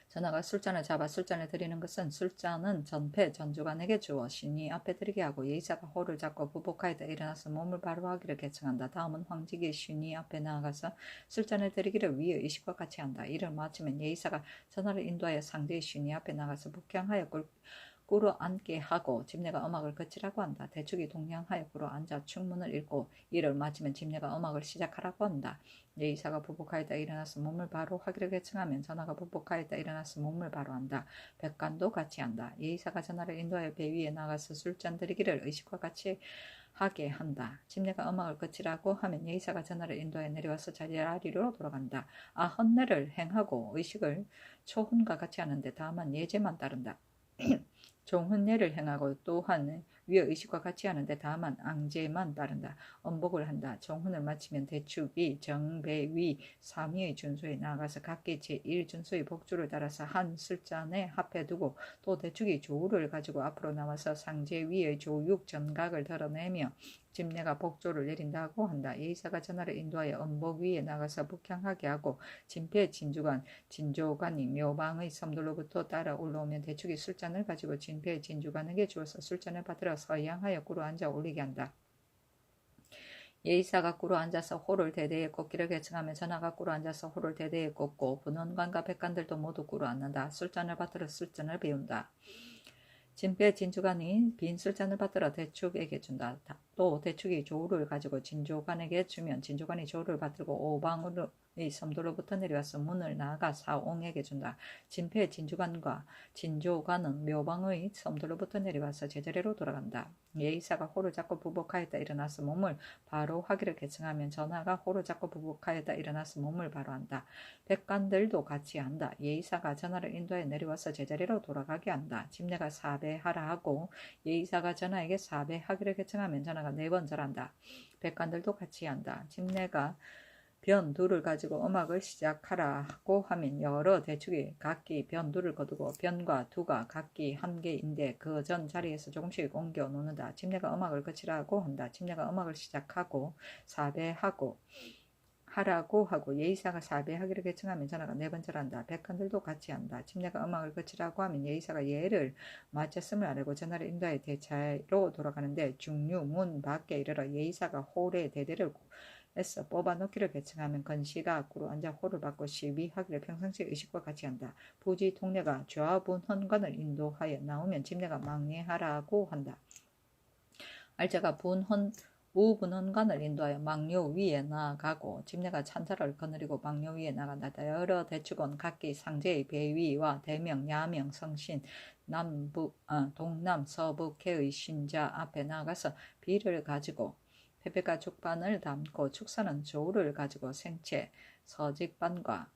전하가 술잔을 잡아 술잔을 드리는 것은 술잔은 전주관에게 주어 신이 앞에 드리게 하고 예의사가 호를 잡고 부복하였다 일어나서 몸을 바로 하기를 결정한다. 다음은 황직이 신이 앞에 나아가서 술잔을 드리기를 위의 의식과 같이 한다. 이를 마치면 예의사가 전하를 인도하여 상대의 신이 앞에 나가서 북향하여 꿇어 앉게 하고 집내가 음악을 그치라고 한다. 대축이 동양하여 꿇어 앉아 축문을 읽고 이를 마치면 집내가 음악을 시작하라고 한다. 예의사가 부복하였다 일어나서 몸을 바로 하기를 결정하면 전하가 부복하였다 일어나서 몸을 바로 한다. 백관도 같이 한다. 예의사가 전하를 인도하여 배 위에 나가서 술잔 드리기를 의식과 같이 하게 한다. 집내가 음악을 그치라고 하면 예의사가 전하를 인도해 내려와서 자리로 돌아간다. 헌례를 행하고 의식을 초훈과 같이 하는데 다만 예제만 따른다. 종훈례를 행하고 또한 위의 의식과 같이 하는데 다만 앙제만 따른다. 엄복을 한다. 종훈을 마치면 대축이 정배위 3위의 준소에 나아가서 각기 제1준소의 복주를 따라서 한 술잔에 합해 두고 또 대축이 조우를 가지고 앞으로 나와서 상제 위의 조육 전각을 드러내며 집내가 복조를 내린다고 한다. 예의사가 전하를 인도하여 음복 위에 나가서 북향하게 하고 진폐 진주관 진조관이 묘방의 섬들로부터 따라 올라오면 대축이 술잔을 가지고 진폐 진주관에게 주어서 술잔을 받들어 서양하여 꿇어 앉아 올리게 한다. 예의사가 꿇어 앉아서 호를 대대에 꽂기를 계층하며 전하가 꿇어 앉아서 호를 대대에 꽂고 분원관과 백관들도 모두 꿇어 앉는다. 술잔을 받들어 술잔을 비운다. 진폐 진주관이 빈 술잔을 받들어 대축에게 준다. 또 대축이 조를 가지고 진조관에게 주면 진조관이 조를 받들고 오방의 섬도로부터 내려와서 문을 나아가 사옹에게 준다. 진폐 진주관과 진조관은 묘방의 섬도로부터 내려와서 제자리로 돌아간다. 예의사가 호를 잡고 부복하였다 일어나서 몸을 바로 하기를 계층하면 전하가 호를 잡고 부복하였다 일어나서 몸을 바로 한다. 백관들도 같이 한다. 예의사가 전하를 인도해 내려와서 제자리로 돌아가게 한다. 집내가 사배하라 하고 예의사가 전하에게 사배하기를 계층하면 전하가 4번 절한다. 백관들도 같이 한다. 집내가 변 둘을 가지고 음악을 시작하라고 하면 여러 대축이 각기 변 둘을 거두고 변과 두가 각기 한 개인데 그 전 자리에서 조금씩 옮겨 놓는다. 집내가 음악을 그치라고 한다. 집내가 음악을 시작하고 사배하고 하라고 하고 예의사가 사배하기를 계층하면 전하가 4번 절한다. 백관들도 같이 한다. 집내가 음악을 그치라고 하면 예의사가 예를 마쳤음을 아뢰고 전하를 인도하여 대차로 돌아가는데 중류 문 밖에 이르러 예의사가 홀의 대대를 에서 뽑아놓기를 계층하면 건시가 꿇어 앉아 호를 받고 시비하기를 평상시 의식과 같이 한다. 부지 통례가 좌분헌관을 인도하여 나오면 집내가 망례하라고 한다. 알자가 우분헌관을 인도하여 망료 위에 나아가고 집내가 찬자를 거느리고 망료 위에 나간다. 여러 대축은 각기 상제의 배위와 대명, 야명, 성신, 동남, 서북해의 신자 앞에 나가서 비를 가지고 페페가 죽반을 담고 축사는 조를 가지고 생채, 서직반과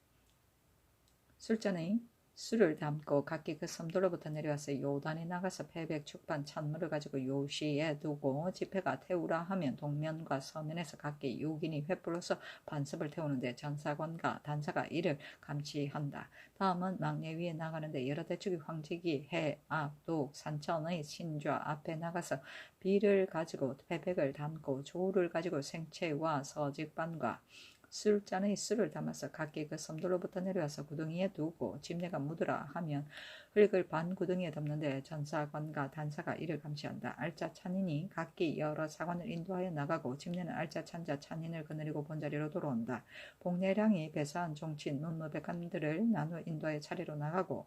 술잔의 술을 담고 각기 그 섬도로부터 내려와서 요단에 나가서 패백 축반 찬물을 가지고 요시에 두고 집회가 태우라 하면 동면과 서면에서 각기 6인이 횃불로서 반습을 태우는데 전사관과 단사가 이를 감시한다. 다음은 망례 위에 나가는데 여러 대축이 황지기, 해, 앞, 독, 산천의 신좌 앞에 나가서 비를 가지고 패백을 담고 조를 가지고 생채와 서직반과 술잔의 술을 담아서 각기 그 섬도로부터 내려와서 구덩이에 두고 집내가 묻으라 하면 흙을 반 구덩이에 덮는데 전사관과 단사가 이를 감시한다. 알짜 찬인이 각기 여러 사관을 인도하여 나가고 집내는 알짜 찬자 찬인을 거느리고 본자리로 돌아온다. 복례량이 배사한 종친 문무백관들을 나누어 인도하여 차례로 나가고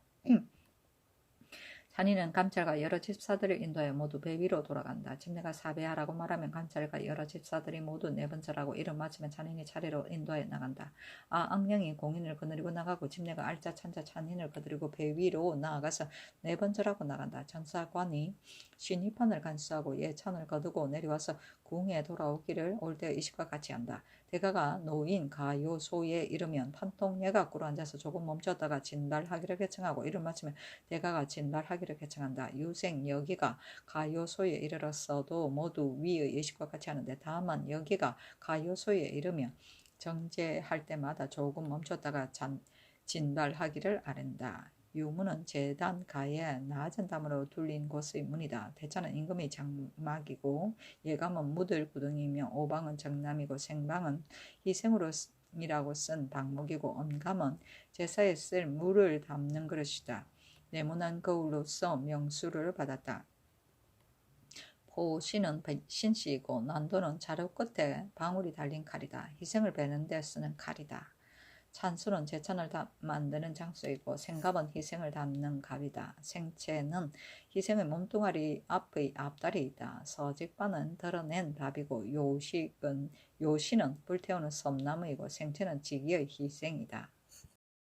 찬이는 감찰과 여러 집사들을 인도하여 모두 배 위로 돌아간다. 집내가 사배하라고 말하면 감찰과 여러 집사들이 모두 4번 절하고 이름 마치면 찬인이 차례로 인도하여 나간다. 악령이 공인을 거느리고 나가고 집내가 알짜 찬자 찬인을 거느리고 배 위로 나아가서 4번 절하고 나간다. 전사관이 신입판을 간수하고 예찬을 거두고 내려와서 궁에 돌아오기를 올 때의 이식과 같이 한다. 대가가 노인 가요소에 이르면 판통예가 꿇어 앉아서 조금 멈췄다가 진발하기를 계청하고 이를 마치면 대가가 진발하기를 계청한다. 유생 여기가 가요소에 이르렀어도 모두 위의 예식과 같이 하는데 다만 여기가 가요소에 이르면 정제할 때마다 조금 멈췄다가 진발하기를 아랜다. 유문은 제단 가에 낮은 담으로 둘린 곳의 문이다. 대차는 임금의 장막이고 예감은 묻을 구덩이며 오방은 정남이고 생방은 희생으로이라고 쓴 방목이고 엄감은 제사에 쓸 물을 담는 그릇이다. 네모난 거울로서 명수를 받았다. 포신은 신씨이고 난도는 자루 끝에 방울이 달린 칼이다. 희생을 베는 데 쓰는 칼이다. 찬술은 제찬을 만드는 장소이고 생갑은 희생을 담는 갑이다. 생채는 희생의 몸뚱아리 앞의 앞다리에 있다. 서직반은 덜어낸 밥이고 요시는 불태우는 섬나무이고 생채는 지기의 희생이다.